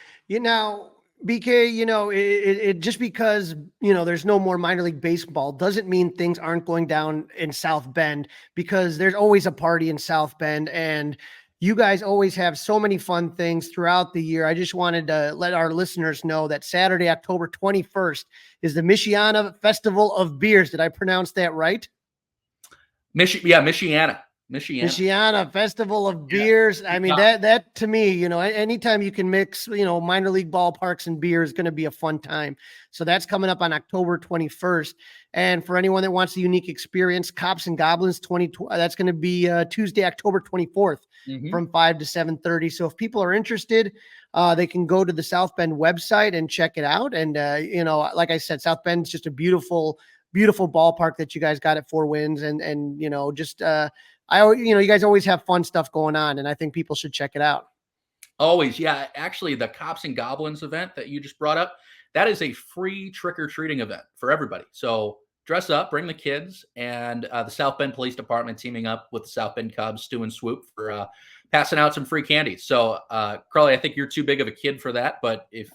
BK, it just because, there's no more minor league baseball doesn't mean things aren't going down in South Bend, because there's always a party in South Bend, and you guys always have so many fun things throughout the year. I just wanted to let our listeners know that Saturday, October 21st is the Michiana Festival of Beers. Did I pronounce that right? Michiana Festival of Beers. I mean, that to me, anytime you can mix, minor league ballparks and beer is going to be a fun time. So that's coming up on October 21st. And for anyone that wants a unique experience, Cops and Goblins 2020, that's going to be Tuesday, October 24th from 5 to 7:30. So if people are interested, they can go to the South Bend website and check it out. And, like I said, South Bend is just a beautiful ballpark that you guys got at Four Winds. And you guys always have fun stuff going on, and I think people should check it out. Always. Yeah. Actually, the Cops and Goblins event that you just brought up, that is a free trick-or-treating event for everybody. So dress up, bring the kids, and the South Bend Police Department teaming up with the South Bend Cubs, Stu and Swoop, for passing out some free candy. So, Crawly, I think you're too big of a kid for that, but if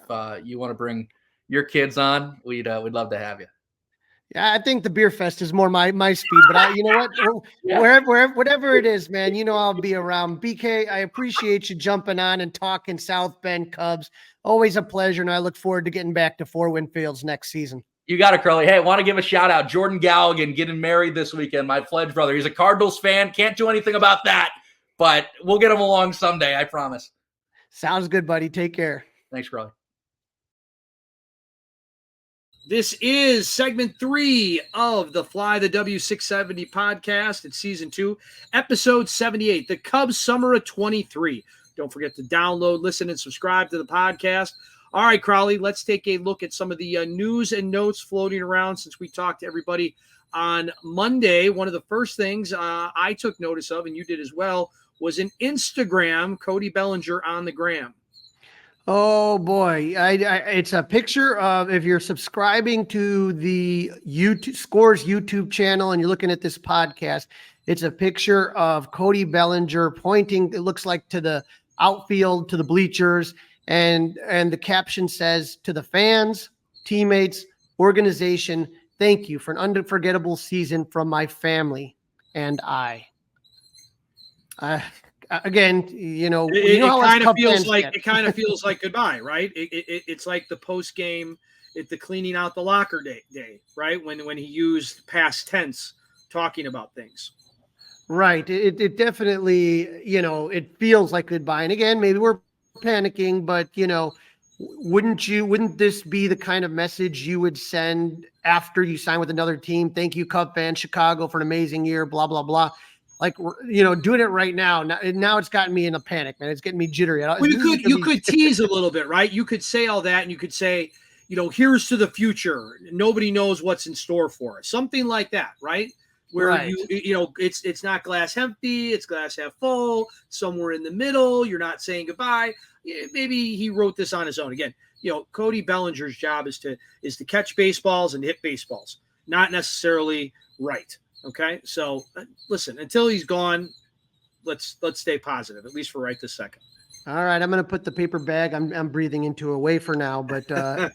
you want to bring your kids on, we'd love to have you. Yeah, I think the beer fest is more my speed, but you know what? Wherever, whatever it is, man, I'll be around. BK, I appreciate you jumping on and talking South Bend Cubs. Always a pleasure, and I look forward to getting back to Four Wind Fields next season. You got it, Crawly. Hey, I want to give a shout out. Jordan Galligan getting married this weekend, my pledge brother. He's a Cardinals fan. Can't do anything about that, but we'll get him along someday, I promise. Sounds good, buddy. Take care. Thanks, Crawly. This is segment 3 of the Fly the W670 podcast. It's season 2, episode 78, the Cubs Summer of 23. Don't forget to download, listen, and subscribe to the podcast. All right, Crawly, let's take a look at some of the news and notes floating around since we talked to everybody on Monday. One of the first things I took notice of, and you did as well, was an Instagram, Cody Bellinger on the gram. Oh boy, it's a picture of, if you're subscribing to the YouTube Scores YouTube channel and you're looking at this podcast, it's a picture of Cody Bellinger pointing, it looks like, to the outfield, to the bleachers, and the caption says, "To the fans, teammates, organization, thank you for an unforgettable season from my family and I." Again, it kind of feels like goodbye, right? It's like the post game, the cleaning out the locker day, right? When he used past tense talking about things. Right. It definitely, it feels like goodbye. And again, maybe we're panicking, but wouldn't this be the kind of message you would send after you sign with another team? Thank you, Cub fans, Chicago, for an amazing year, blah, blah, blah. Like, doing it right now. Now it's gotten me in a panic, man. It's getting me jittery. Well, you could tease a little bit, right? You could say all that, and you could say, here's to the future. Nobody knows what's in store for us. Something like that, right? Where it's not glass empty, it's glass half full, somewhere in the middle. You're not saying goodbye. Maybe he wrote this on his own. Again, Cody Bellinger's job is to catch baseballs and hit baseballs, not necessarily right. Okay, so listen, until he's gone, let's stay positive, at least for right this second. All right, I'm going to put the paper bag I'm breathing into away for now, but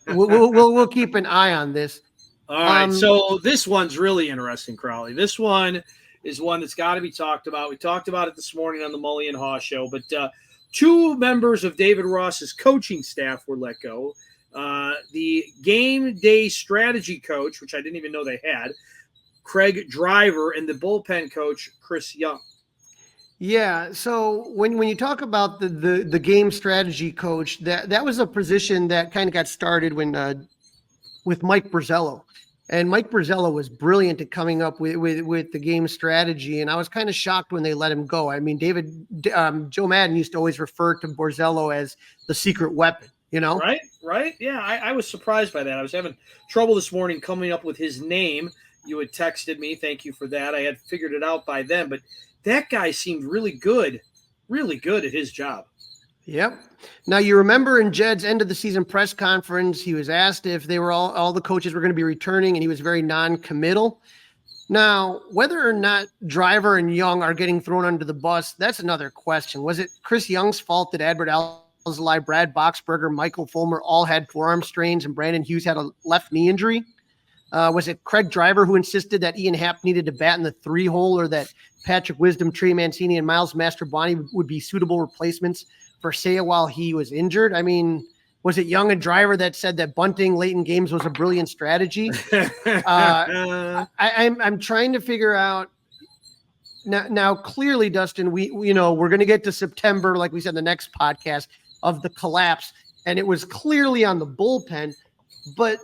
we'll keep an eye on this. All right, so this one's really interesting, Crawly. This one is one that's got to be talked about. We talked about it this morning on the Mully and Haw show, but 2 members of David Ross's coaching staff were let go. The game day strategy coach, which I didn't even know they had, Craig Driver, and the bullpen coach, Chris Young. Yeah. So when you talk about the game strategy coach, that was a position that kind of got started when with Mike Brazello. And Mike Brazello was brilliant at coming up with the game strategy. And I was kind of shocked when they let him go. I mean, Joe Madden used to always refer to Brazello as the secret weapon, you know? Right. Yeah, I was surprised by that. I was having trouble this morning coming up with his name. You had texted me. Thank you for that. I had figured it out by then. But that guy seemed really good at his job. Yep. Now, you remember in Jed's end of the season press conference, he was asked if they were all the coaches were going to be returning, and he was very non-committal. Now, whether or not Driver and Young are getting thrown under the bus, that's another question. Was it Chris Young's fault that Adbert Alzolay, Brad Boxberger, Michael Fulmer all had forearm strains and Brandon Hughes had a left knee injury? Was it Craig Driver who insisted that Ian Happ needed to bat in the 3-hole, or that Patrick Wisdom, Trey Mancini, and Miles Mastrobuoni would be suitable replacements for Seiya while he was injured? I mean, was it Young and Driver that said that bunting late in games was a brilliant strategy? I'm trying to figure out now. Clearly, Dustin, we're going to get to September, like we said in the next podcast, of the collapse, and it was clearly on the bullpen, but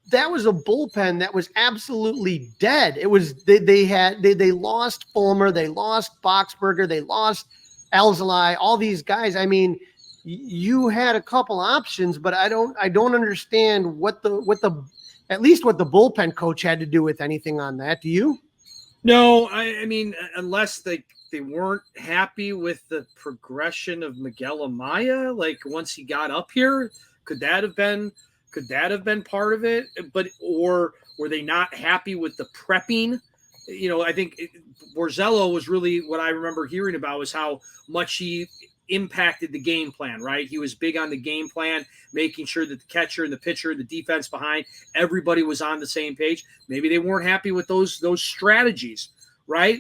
that was a bullpen that was absolutely dead. It was they lost Fulmer, they lost Boxberger, they lost Alzolay, all these guys. I mean, you had a couple options, but I don't understand what the bullpen coach had to do with anything on that. Do you? No, I mean, unless they weren't happy with the progression of Miguel Amaya, like once he got up here, could that have been part of it? But or were they not happy with the prepping? I think Borzello was really what I remember hearing about was how much he impacted the game plan, right? He was big on the game plan, making sure that the catcher and the pitcher and the defense behind, everybody was on the same page. Maybe they weren't happy with those strategies, right?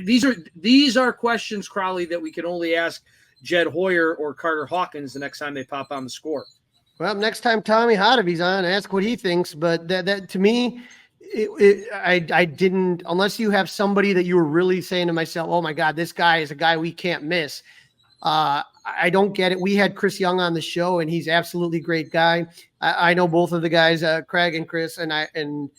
These are questions, Crawly, that we can only ask Jed Hoyer or Carter Hawkins the next time they pop on the score. Well, next time Tommy Hodavy's on, ask what he thinks. But that to me, I didn't, unless you have somebody that you were really saying to myself, oh my God, this guy is a guy we can't miss. I don't get it. We had Chris Young on the show, and he's absolutely great guy. I know both of the guys, Craig and Chris, and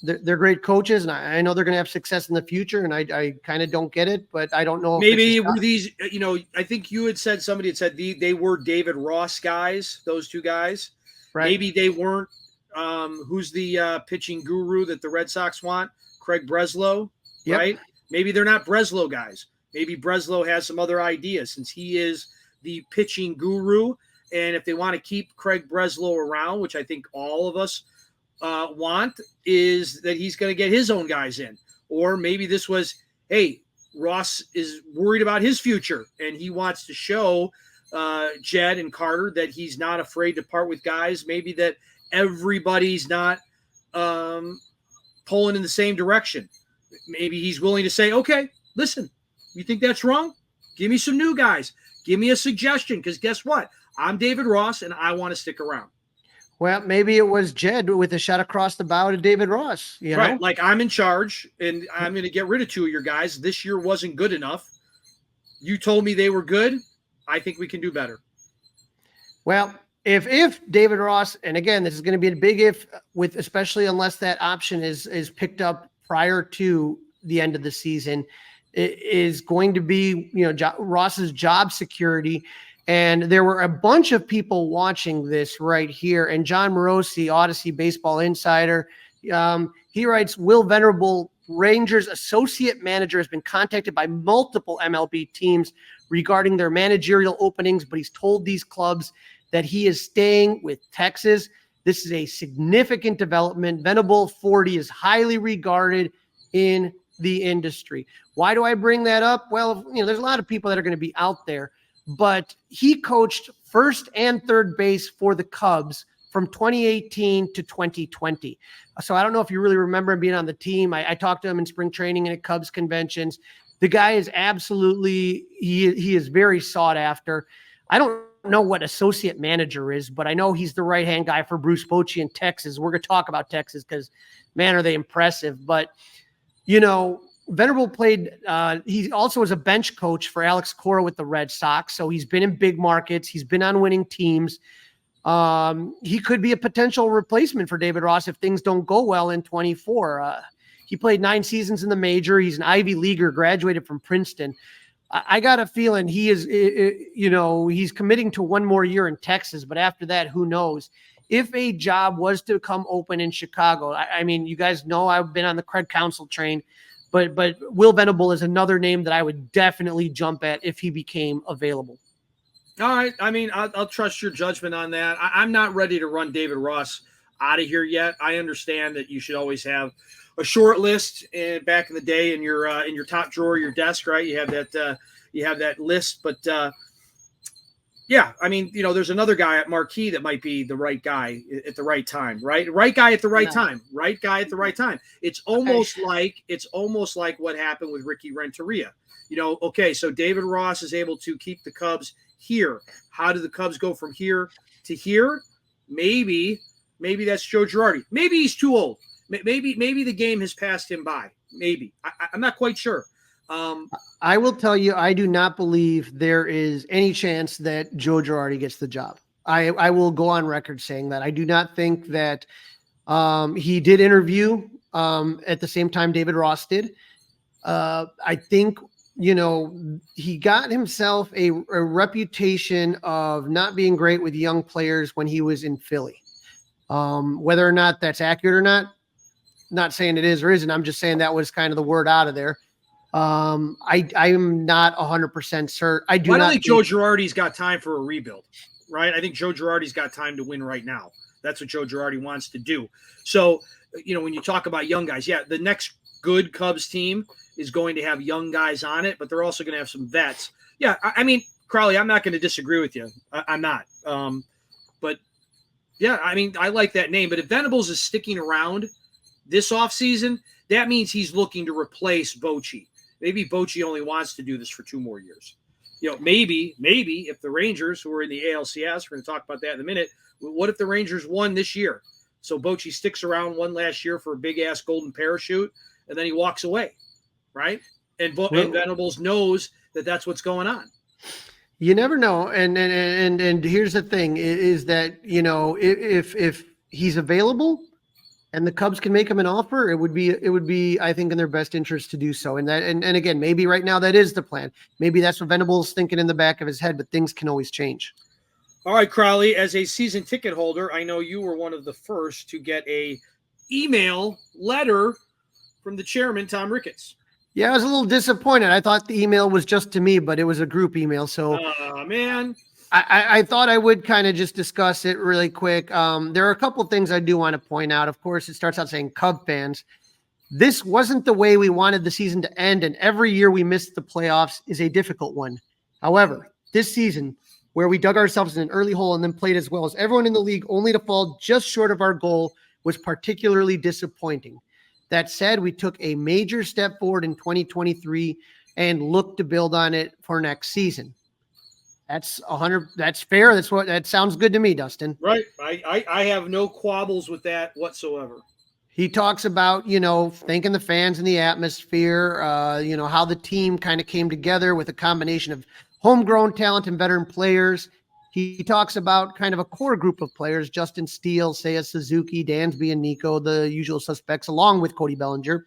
they're great coaches, and I know they're going to have success in the future. And I kind of don't get it, but I don't know. Maybe were these, I think you had said, somebody had said they were David Ross guys, those two guys. Right. Maybe they weren't. Who's the pitching guru that the Red Sox want? Craig Breslow, yep. Right? Maybe they're not Breslow guys. Maybe Breslow has some other ideas since he is the pitching guru. And if they want to keep Craig Breslow around, which I think all of us want, is that he's going to get his own guys in. Or maybe this was, hey, Ross is worried about his future and he wants to show Jed and Carter that he's not afraid to part with guys. Maybe that everybody's not pulling in the same direction. Maybe he's willing to say, okay, listen, you think that's wrong? Give me some new guys. Give me a suggestion, because guess what? I'm David Ross, and I want to stick around. Well, maybe it was Jed with a shot across the bow to David Ross. You know? Like I'm in charge, and I'm going to get rid of two of your guys. This year wasn't good enough. You told me they were good. I think we can do better. Well, if David Ross, and again, this is going to be a big if, with especially unless that option is picked up prior to the end of the season, it is going to be Ross's job security. And there were a bunch of people watching this right here. And John Morosi, Odyssey Baseball Insider, he writes, Will Venerable, Rangers associate manager, has been contacted by multiple MLB teams regarding their managerial openings, but he's told these clubs that he is staying with Texas. This is a significant development. Venable 40 is highly regarded in the industry. Why do I bring that up? Well, there's a lot of people that are going to be out there, but he coached first and third base for the Cubs from 2018 to 2020. So I don't know if you really remember him being on the team. I talked to him in spring training and at Cubs conventions. The guy is absolutely, he is very sought after. I don't know what associate manager is, but I know he's the right-hand guy for Bruce Bochy in Texas. We're going to talk about Texas because, man, are they impressive. But, Venable played he also was a bench coach for Alex Cora with the Red Sox. So he's been in big markets. He's been on winning teams. He could be a potential replacement for David Ross if things don't go well in 24. He played 9 seasons in the major. He's an Ivy Leaguer, graduated from Princeton. I got a feeling he is, he's committing to 1 more year in Texas, but after that, who knows? If a job was to come open in Chicago, I mean, you guys know I've been on the Craig Council train, but Will Venable is another name that I would definitely jump at if he became available. All right. I mean, I'll trust your judgment on that. I'm not ready to run David Ross out of here yet. I understand that you should always have a short list back in the day in your top drawer of your desk, right? You have that list, but yeah, I mean, there's another guy at Marquee that might be the right guy at the right time, right? Right guy at the right time, right guy at the right time. It's almost like what happened with Ricky Renteria. Okay, so David Ross is able to keep the Cubs here. How do the Cubs go from here to here? Maybe that's Joe Girardi. Maybe he's too old. Maybe the game has passed him by. Maybe. I'm not quite sure. I will tell you, I do not believe there is any chance that Joe Girardi gets the job. I will go on record saying that. I do not think that he did interview at the same time David Ross did. I think, he got himself a reputation of not being great with young players when he was in Philly. Whether or not that's accurate or not saying it is or isn't. I'm just saying that was kind of the word out of there. I'm not 100% certain. I don't think Joe Girardi's got time for a rebuild, right? I think Joe Girardi's got time to win right now. That's what Joe Girardi wants to do. So, when you talk about young guys, yeah, the next good Cubs team is going to have young guys on it, but they're also going to have some vets. Yeah, I mean, Crawly, I'm not going to disagree with you. I'm not. But yeah, I mean, I like that name. But if Venables is sticking around this offseason, that means he's looking to replace Bochy. Maybe Bochy only wants to do this for 2 more years. Maybe if the Rangers, who are in the ALCS, we're going to talk about that in a minute, what if the Rangers won this year? So Bochy sticks around one last year for a big-ass golden parachute, and then he walks away, right? And Venables knows that that's what's going on. You never know. And here's the thing is that, if he's available and the Cubs can make him an offer, it would be, I think, in their best interest to do so. And again, maybe right now that is the plan. Maybe that's what Venable's thinking in the back of his head, but things can always change. All right, Crawly, as a season ticket holder, I know you were one of the first to get a email letter from the chairman, Tom Ricketts. Yeah, I was a little disappointed. I thought the email was just to me, but it was a group email. So, man, I thought I would kind of just discuss it really quick. There are a couple of things I do want to point out. Of course, it starts out saying Cub fans, this wasn't the way we wanted the season to end, and every year we missed the playoffs is a difficult one. However, this season, where we dug ourselves in an early hole and then played as well as everyone in the league only to fall just short of our goal, was particularly disappointing. That said, we took a major step forward in 2023 and look to build on it for next season. That's 100. That's fair. That sounds good to me, Dustin. Right. I have no quabbles with that whatsoever. He talks about, thanking the fans and the atmosphere, how the team kind of came together with a combination of homegrown talent and veteran players. He talks about kind of a core group of players, Justin Steele, Seiya Suzuki, Dansby, and Nico, the usual suspects, along with Cody Bellinger.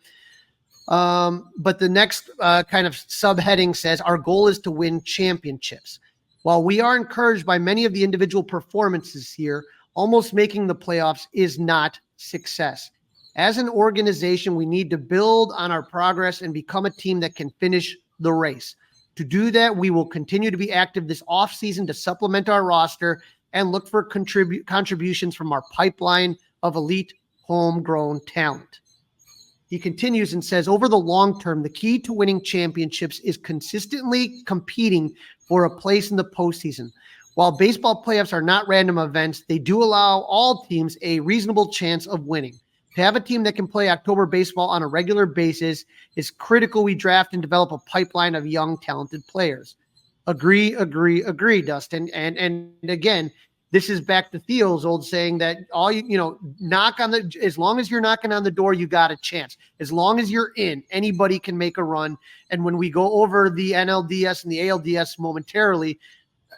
But the next kind of subheading says, our goal is to win championships. While we are encouraged by many of the individual performances here, almost making the playoffs is not success. As an organization, we need to build on our progress and become a team that can finish the race. To do that, we will continue to be active this offseason to supplement our roster and look for contributions from our pipeline of elite homegrown talent. He continues and says, over the long term, the key to winning championships is consistently competing for a place in the postseason. While baseball playoffs are not random events, they do allow all teams a reasonable chance of winning. To have a team that can play October baseball on a regular basis is critical. We draft and develop a pipeline of young, talented players. Agree, Dustin. And again, this is back to Theo's old saying that as long as you're knocking on the door, you got a chance. As long as you're in, anybody can make a run. And when we go over the NLDS and the ALDS momentarily,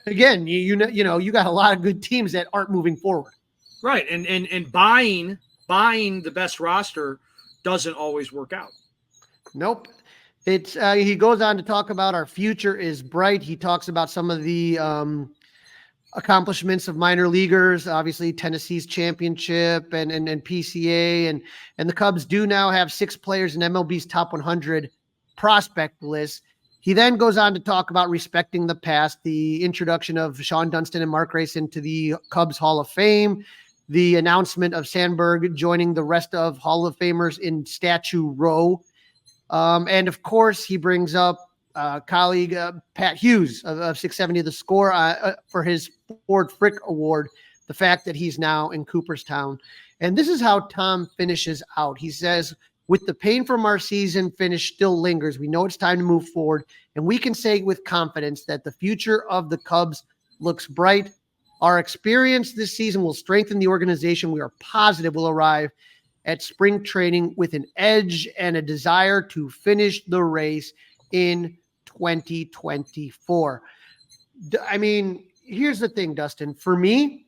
again, you got a lot of good teams that aren't moving forward. Right. And buying the best roster doesn't always work out. Nope. It's he goes on to talk about our future is bright. He talks about some of the accomplishments of minor leaguers, obviously Tennessee's championship and PCA, and the Cubs do now have 6 players in MLB's top 100 prospect list. He then goes on to talk about respecting the past, the introduction of Sean Dunston and Mark Grace into the Cubs Hall of Fame, the announcement of Sandberg joining the rest of Hall of Famers in Statue Row. And of course, he brings up colleague Pat Hughes of 670 The Score for his Ford Frick Award, the fact that he's now in Cooperstown. And this is how Tom finishes out. He says, with the pain from our season finish still lingers, we know it's time to move forward, and we can say with confidence that the future of the Cubs looks bright. Our experience this season will strengthen the organization. We are positive we'll arrive at spring training with an edge and a desire to finish the race in 2024. I mean, here's the thing, Dustin. For me,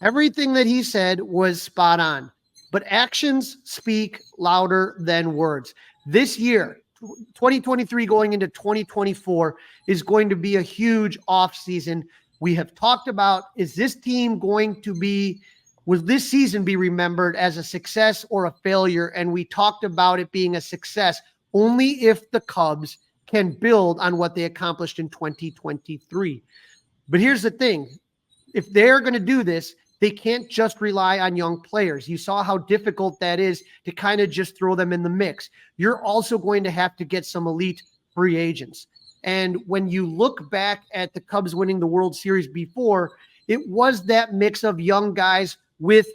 everything that he said was spot on, but actions speak louder than words. This year, 2023 going into 2024 is going to be a huge offseason. We have talked about, is this team going to be, will this season be remembered as a success or a failure? And we talked about it being a success only if the Cubs can build on what they accomplished in 2023. But here's the thing. If they're going to do this, they can't just rely on young players. You saw how difficult that is to kind of just throw them in the mix. You're also going to have to get some elite free agents. And when you look back at the Cubs winning the World Series before, it was that mix of young guys with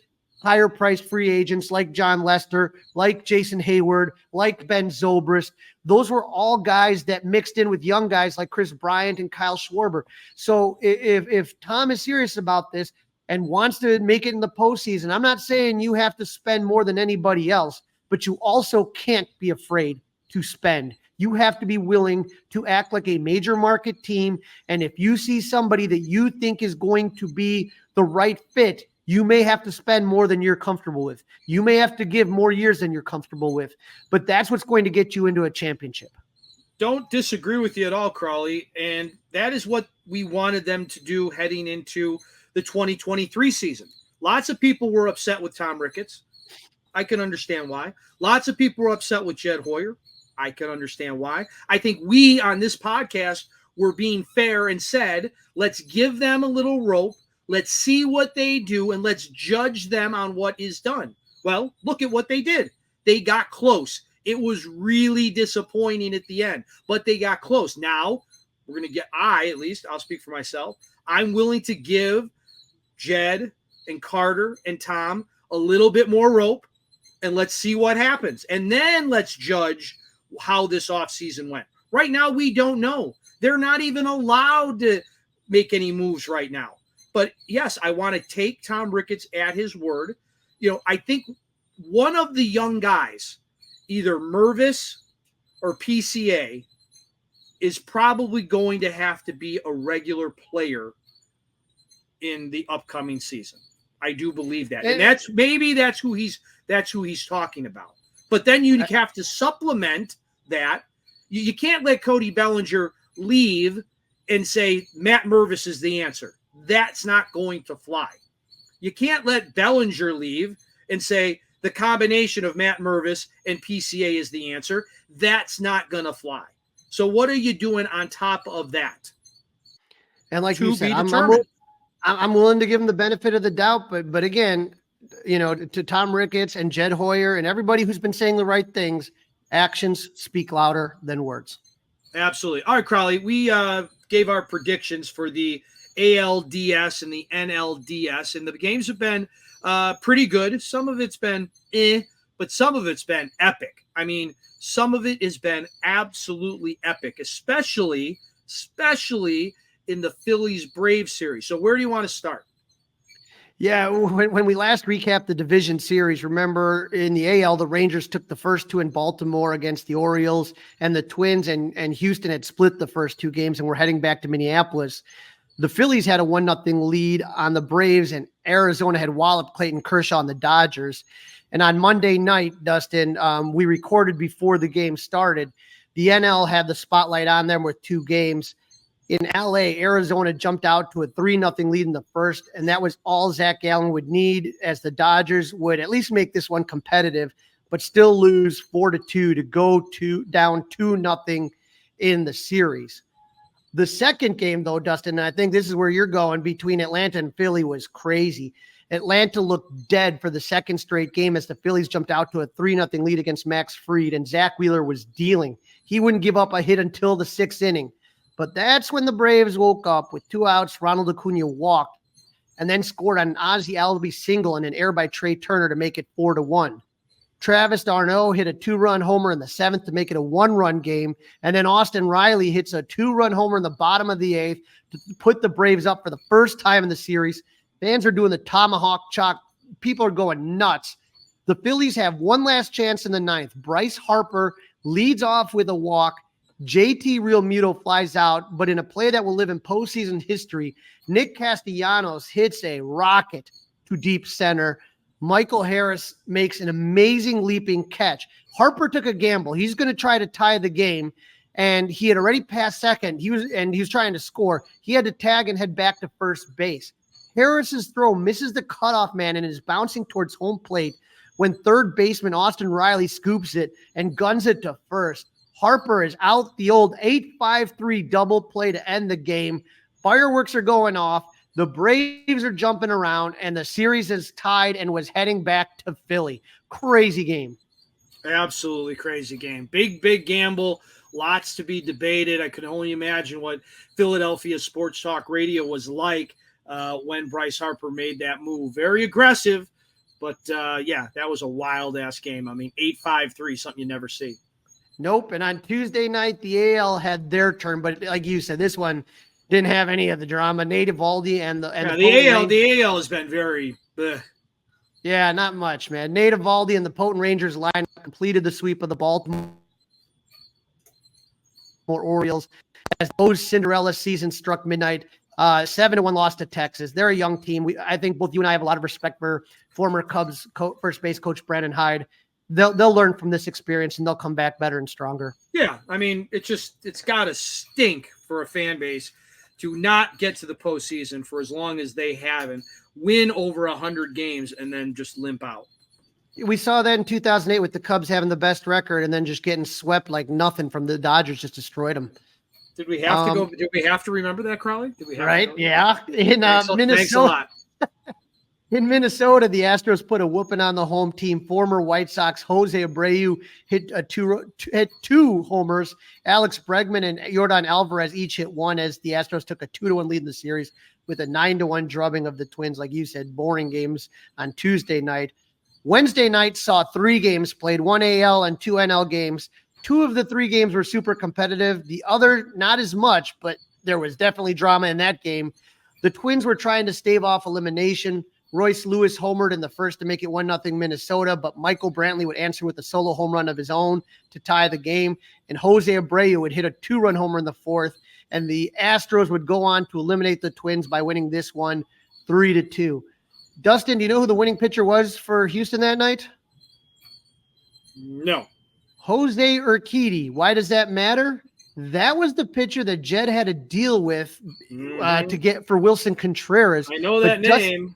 higher priced free agents like John Lester, like Jason Hayward, like Ben Zobrist. Those were all guys that mixed in with young guys like Chris Bryant and Kyle Schwarber. So if Tom is serious about this and wants to make it in the postseason, I'm not saying you have to spend more than anybody else, but you also can't be afraid to spend. You have to be willing to act like a major market team. And if you see somebody that you think is going to be the right fit, you may have to spend more than you're comfortable with. You may have to give more years than you're comfortable with, but that's what's going to get you into a championship. Don't disagree with you at all, Crawly. And that is what we wanted them to do heading into the 2023 season. Lots of people were upset with Tom Ricketts. I can understand why. Lots of people were upset with Jed Hoyer. I can understand why. I think we on this podcast were being fair and said, let's give them a little rope. Let's see what they do, and let's judge them on what is done. Well, look at what they did. They got close. It was really disappointing at the end, but they got close. Now, we're going to get, I'll speak for myself. I'm willing to give Jed and Carter and Tom a little bit more rope, and let's see what happens. And then let's judge how this offseason went. Right now, we don't know. They're not even allowed to make any moves right now. But yes, I want to take Tom Ricketts at his word. You know, I think one of the young guys, either Mervis or PCA, is probably going to have to be a regular player in the upcoming season. I do believe that. And that's who he's talking about. But then you have to supplement that. You can't let Cody Bellinger leave and say Matt Mervis is the answer. That's not going to fly. You can't let Bellinger leave and say the combination of Matt Mervis and PCA is the answer. That's not going to fly. So what are you doing on top of that? And like you said, I'm willing to give him the benefit of the doubt, but again, you know, to Tom Ricketts and Jed Hoyer and everybody who's been saying the right things, actions speak louder than words. Absolutely. All right, Crawly, we gave our predictions for the ALDS and the NLDS, and the games have been pretty good. Some of it's been but some of it's been epic. I mean, some of it has been absolutely epic, especially in the Phillies-Braves series. So where do you want to start? Yeah, when we last recapped the division series, remember in the AL, the Rangers took the first two in Baltimore against the Orioles, and the Twins and Houston had split the first two games and were heading back to Minneapolis. The Phillies had a 1-0 lead on the Braves, and Arizona had walloped Clayton Kershaw on the Dodgers. And on Monday night, Dustin, we recorded before the game started. The NL had the spotlight on them with two games. In LA, Arizona jumped out to a 3-0 lead in the first, and that was all Zach Gallen would need, as the Dodgers would at least make this one competitive, but still lose 4-2 to go down 2-0 in the series. The second game, though, Dustin, and I think this is where you're going, between Atlanta and Philly was crazy. Atlanta looked dead for the second straight game as the Phillies jumped out to a 3-0 lead against Max Fried, and Zach Wheeler was dealing. He wouldn't give up a hit until the sixth inning. But that's when the Braves woke up with 2 outs. Ronald Acuna walked and then scored on an Ozzie Albies single and an error by Trey Turner to make it 4-1. Travis d'Arnaud hit a 2-run homer in the 7th to make it a 1-run game. And then Austin Riley hits a 2-run homer in the bottom of the 8th to put the Braves up for the first time in the series. Fans are doing the tomahawk chop. People are going nuts. The Phillies have one last chance in the 9th. Bryce Harper leads off with a walk. JT Realmuto flies out, but in a play that will live in postseason history, Nick Castellanos hits a rocket to deep center. Michael Harris makes an amazing leaping catch. Harper took a gamble. He's going to try to tie the game, and he had already passed second. He was trying to score. He had to tag and head back to first base. Harris's throw misses the cutoff man and is bouncing towards home plate when third baseman Austin Riley scoops it and guns it to first. Harper is out, the old 8-5-3 double play to end the game. Fireworks are going off. The Braves are jumping around, and the series is tied and was heading back to Philly. Crazy game. Absolutely crazy game. Big gamble. Lots to be debated. I can only imagine what Philadelphia Sports Talk Radio was like when Bryce Harper made that move. Very aggressive, but yeah, that was a wild-ass game. I mean, 8-5-3, something you never see. Nope. And on Tuesday night, the AL had their turn, but like you said, this one didn't have any of the drama. Nate Eovaldi and the AL has been very bleh. Yeah, not much, man. Nate Eovaldi and the Potent Rangers line completed the sweep of the Baltimore Orioles as those Cinderella season struck midnight. 7-1 loss to Texas. They're a young team. I think both you and I have a lot of respect for former Cubs first base coach Brandon Hyde. They'll learn from this experience and they'll come back better and stronger. Yeah, I mean, it's got to stink for a fan base to not get to the postseason for as long as they have and win over 100 games and then just limp out. We saw that in 2008 with the Cubs having the best record and then just getting swept like nothing from the Dodgers. Just destroyed them. Did we have to go? Did we have to remember that, Crawly? Did we have right? To yeah. In Minnesota. Thanks a lot. In Minnesota, the Astros put a whooping on the home team. Former White Sox Jose Abreu hit two homers. Alex Bregman and Yordan Alvarez each hit one as the Astros took a 2-1 lead in the series with a 9-1 drubbing of the Twins. Like you said, boring games on Tuesday night. Wednesday night saw 3 games played, 1 AL and 2 NL games. 2 of the 3 games were super competitive. The other, not as much, but there was definitely drama in that game. The Twins were trying to stave off elimination. Royce Lewis homered in the first to make it 1-0 Minnesota, but Michael Brantley would answer with a solo home run of his own to tie the game. And Jose Abreu would hit a 2-run homer in the 4th. And the Astros would go on to eliminate the Twins by winning this one 3-2. Dustin, do you know who the winning pitcher was for Houston that night? No. Jose Urquidy. Why does that matter? That was the pitcher that Jed had to deal with to get for Wilson Contreras. I know that name.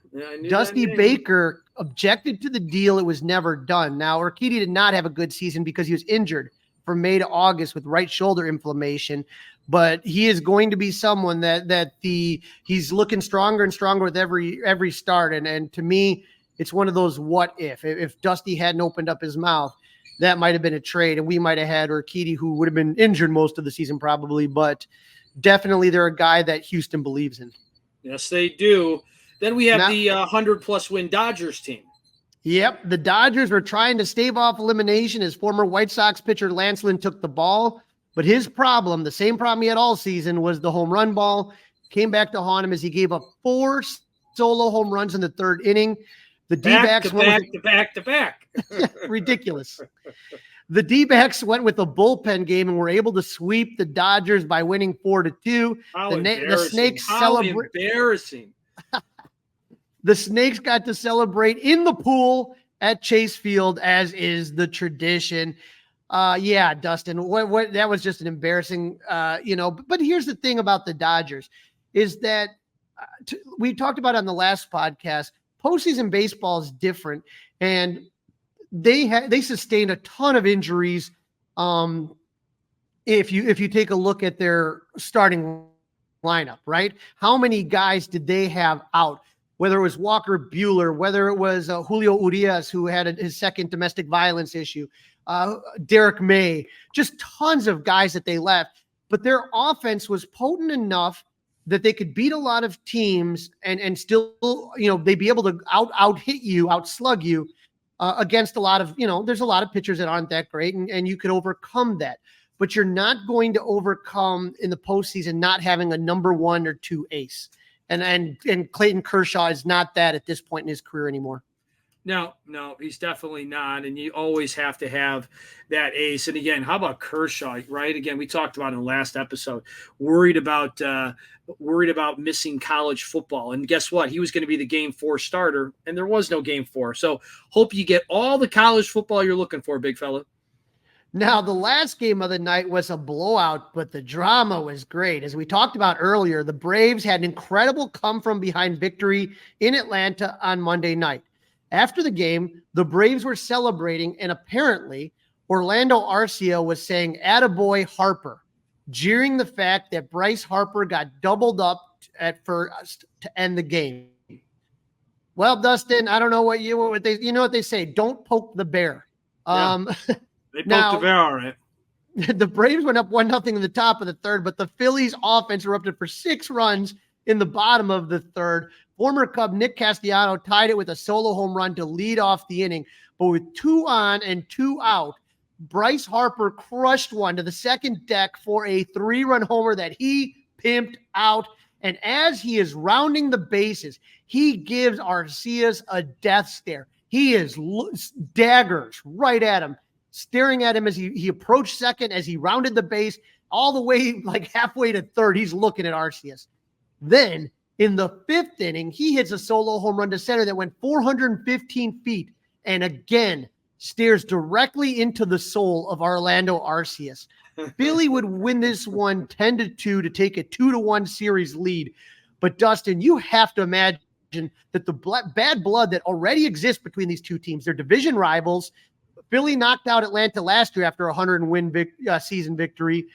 Dusty Baker objected to the deal. It was never done. Now, Urquidy did not have a good season because he was injured from May to August with right shoulder inflammation. But he is going to be someone he's looking stronger and stronger with every start. And to me, it's one of those what if Dusty hadn't opened up his mouth. That might have been a trade, and we might have had Urquidy, who would have been injured most of the season probably, but definitely they're a guy that Houston believes in. Yes, they do. Then we have the 100-plus win Dodgers team. Yep, the Dodgers were trying to stave off elimination as former White Sox pitcher Lance Lynn took the ball, but his problem, the same problem he had all season, was the home run ball. came back to haunt him as he gave up 4 solo home runs in the 3rd inning. The D-backs back to back. Ridiculous. The D-backs went with a bullpen game and were able to sweep the Dodgers by winning 4-2. The Snakes celebrate. Embarrassing. The Snakes got to celebrate in the pool at Chase Field, as is the tradition. Yeah, Dustin, what that was just an embarrassing, But here's the thing about the Dodgers is that we talked about on the last podcast. Postseason baseball is different, and they sustained a ton of injuries. If you take a look at their starting lineup, right? How many guys did they have out? Whether it was Walker Buehler, whether it was Julio Urias, who had his second domestic violence issue, Derek May, just tons of guys that they left. But their offense was potent enough that they could beat a lot of teams and still, they'd be able to out hit you, out slug you against a lot of, there's a lot of pitchers that aren't that great, and you could overcome that. But you're not going to overcome in the postseason not having a number 1 or 2 ace. And Clayton Kershaw is not that at this point in his career anymore. No, he's definitely not. And you always have to have that ace. And again, how about Kershaw, right? Again, we talked about in the last episode, worried about missing college football. And guess what? He was going to be the Game 4 starter, and there was no Game 4. So hope you get all the college football you're looking for, big fella. Now, the last game of the night was a blowout, but the drama was great. As we talked about earlier, the Braves had an incredible come-from-behind victory in Atlanta on Monday night. After the game, the Braves were celebrating, and apparently Orlando Arcia was saying, "Attaboy Harper," jeering the fact that Bryce Harper got doubled up at first to end the game. Well, Dustin, I don't know what they say, don't poke the bear. Yeah. They poked the bear, all right. The Braves went up 1-0 in the top of the 3rd, but the Phillies offense erupted for 6 runs in the bottom of the 3rd. Former Cub Nick Castellano tied it with a solo home run to lead off the inning. But with 2 on and 2 out, Bryce Harper crushed one to the second deck for a 3-run homer that he pimped out. And as he is rounding the bases, he gives Arcias a death stare. He is daggers right at him, staring at him as he approached second, as he rounded the base all the way like halfway to 3rd. He's looking at Arcias. Then in the 5th inning, he hits a solo home run to center that went 415 feet and again stares directly into the soul of Orlando Arcias. Philly would win this one 10-2 to take a 2-1 series lead. But Dustin, you have to imagine that the bad blood that already exists between these two teams, they're division rivals. Philly knocked out Atlanta last year after a 100-win season victory.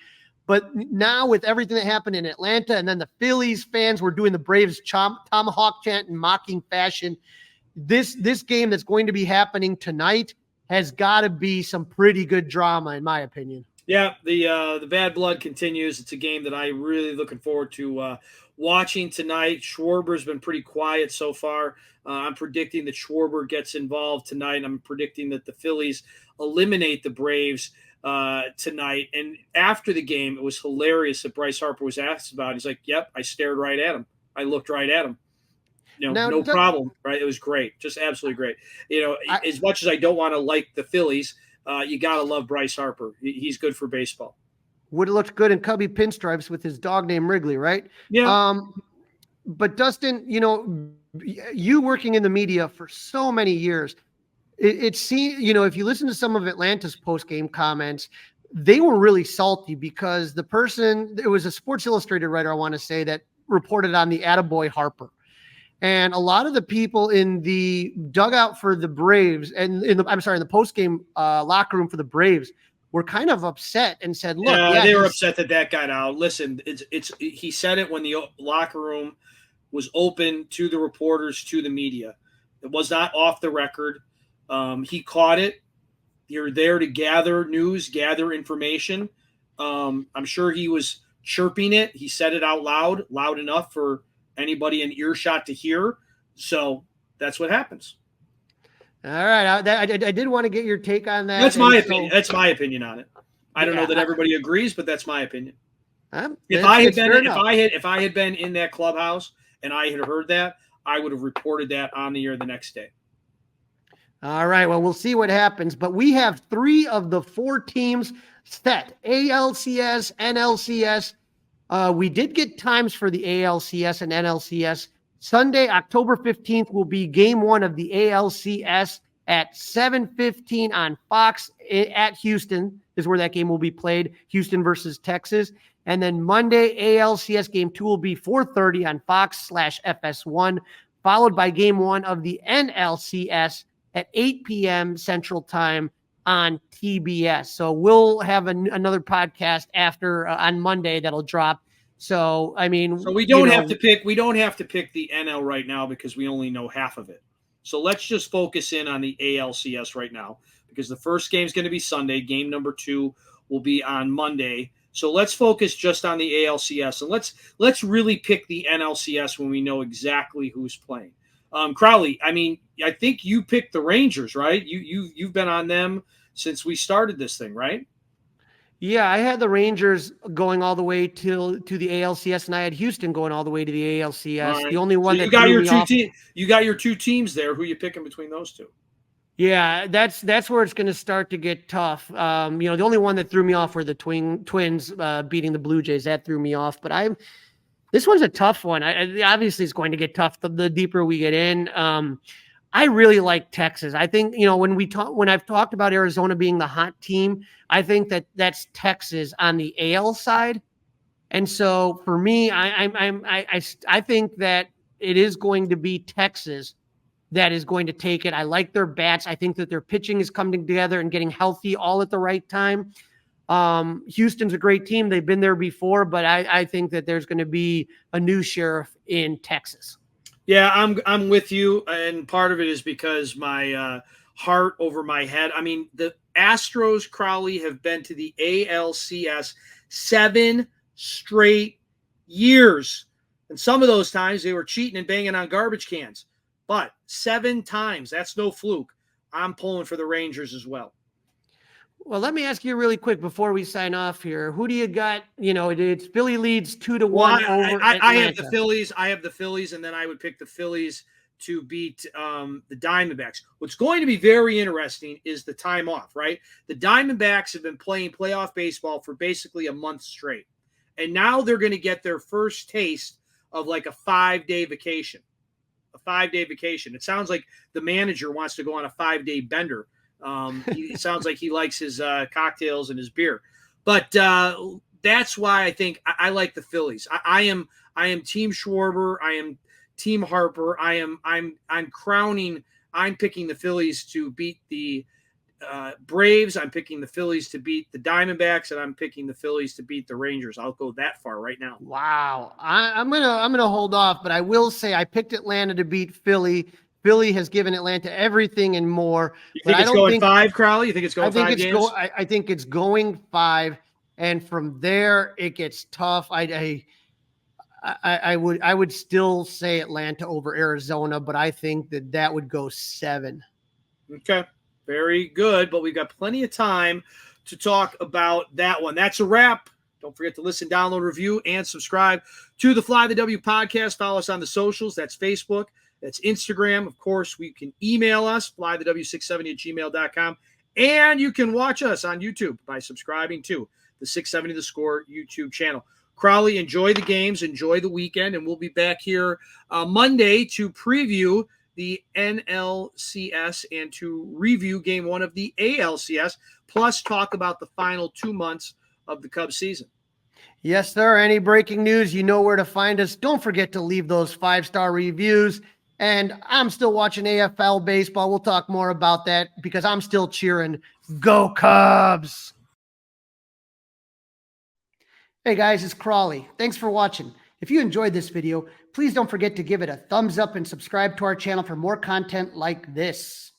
But now with everything that happened in Atlanta, and then the Phillies fans were doing the Braves tomahawk chant in mocking fashion, this game that's going to be happening tonight has got to be some pretty good drama, in my opinion. Yeah, the bad blood continues. It's a game that I'm really looking forward to watching tonight. Schwarber's been pretty quiet so far. I'm predicting that Schwarber gets involved tonight. I'm predicting that the Phillies eliminate the Braves tonight. And after the game, it was hilarious that Bryce Harper was asked about it. He's like, "Yep, I stared right at him. I looked right at him. No problem." Right? It was great. Just absolutely great. As much as I don't want to like the Phillies, you got to love Bryce Harper. He's good for baseball. Would have looked good in Cubby pinstripes with his dog named Wrigley, right? Yeah. But Dustin, you working in the media for so many years, it seems, if you listen to some of Atlanta's post-game comments, they were really salty because it was a Sports Illustrated writer, I want to say, that reported on the Attaboy Harper. And a lot of the people in the dugout for the Braves and in the post-game locker room for the Braves were kind of upset and said, "Look, they were upset that got out." Listen, he said it when the locker room was open to the reporters, to the media. It was not off the record. He caught it. You're there to gather news, gather information. I'm sure he was chirping it. He said it out loud enough for anybody in earshot to hear. So that's what happens. All right. I did want to get your take on that. That's my opinion. That's my opinion on it. I don't know that everybody agrees, but that's my opinion. If I had been in that clubhouse and I had heard that, I would have reported that on the air the next day. All right. Well, we'll see what happens. But we have 3 of the 4 teams set: ALCS, NLCS. We did get times for the ALCS and NLCS. Sunday, October 15th, will be game 1 of the ALCS at 7:15 on Fox at Houston is where that game will be played, Houston versus Texas. And then Monday, ALCS game 2 will be 4:30 on Fox/FS1, followed by game 1 of the NLCS at 8 p.m. Central Time on TBS. So we'll have another podcast after on Monday that'll drop. So, I mean, so we don't have to pick the NL right now because we only know half of it. So let's just focus in on the ALCS right now because the first game is going to be Sunday. Game number 2 will be on Monday. So let's focus just on the ALCS and let's really pick the NLCS when we know exactly who's playing. Crawly, I mean, I think you picked the Rangers, right? You've been on them since we started this thing, right? Yeah, I had the Rangers going all the way to the ALCS, and I had Houston going all the way to the ALCS. Right. The only one that you got your 2 teams there. Who you picking between those 2? Yeah, that's where it's going to start to get tough. The only one that threw me off were the Twins beating the Blue Jays. That threw me off. But this one's a tough one. Obviously, it's going to get tough the deeper we get in. I really like Texas. I think, when I've talked about Arizona being the hot team, I think that's Texas on the AL side. And so for me, I think that it is going to be Texas that is going to take it. I like their bats. I think that their pitching is coming together and getting healthy all at the right time. Houston's a great team. They've been there before, but I think that there's going to be a new sheriff in Texas. Yeah, I'm with you, and part of it is because my heart over my head. I mean, the Astros, Crawly, have been to the ALCS 7 straight years, and some of those times they were cheating and banging on garbage cans. But 7 times, that's no fluke. I'm pulling for the Rangers as well. Well, let me ask you really quick before we sign off here. Who do you got? It's Philly leads 2-1 over Atlanta. I have the Phillies. And then I would pick the Phillies to beat the Diamondbacks. What's going to be very interesting is the time off, right? The Diamondbacks have been playing playoff baseball for basically a month straight. And now they're going to get their first taste of like a 5-day vacation. A 5-day vacation. It sounds like the manager wants to go on a 5-day bender. It sounds like he likes his cocktails and his beer, but that's why I think I like the Phillies. I am Team Schwarber. I am Team Harper. I'm picking the Phillies to beat the Braves. I'm picking the Phillies to beat the Diamondbacks, and I'm picking the Phillies to beat the Rangers. I'll go that far right now. Wow, I'm gonna hold off, but I will say I picked Atlanta to beat Philly. Philly has given Atlanta everything and more. You think it's going 5, Crawly? You think it's going 5 games? I think it's going 5, and from there it gets tough. I would still say Atlanta over Arizona, but I think that would go 7. Okay, very good. But we've got plenty of time to talk about that one. That's a wrap. Don't forget to listen, download, review, and subscribe to the Fly the W podcast. Follow us on the socials. That's Facebook. That's Instagram. Of course, we can email us, flythew670@gmail.com. And you can watch us on YouTube by subscribing to the 670 The Score YouTube channel. Crawly, enjoy the games, enjoy the weekend, and we'll be back here Monday to preview the NLCS and to review game 1 of the ALCS, plus talk about the final 2 months of the Cubs season. Yes, sir. Any breaking news, you know where to find us. Don't forget to leave those 5-star reviews. And I'm still watching AFL baseball. We'll talk more about that because I'm still cheering. Go Cubs! Hey guys, it's Crawly. Thanks for watching. If you enjoyed this video, please don't forget to give it a thumbs up and subscribe to our channel for more content like this.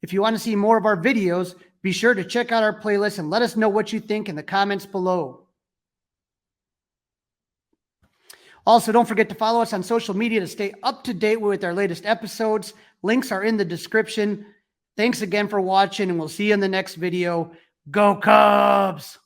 If you want to see more of our videos, be sure to check out our playlist and let us know what you think in the comments below. Also, don't forget to follow us on social media to stay up to date with our latest episodes. Links are in the description. Thanks again for watching, and we'll see you in the next video. Go Cubs!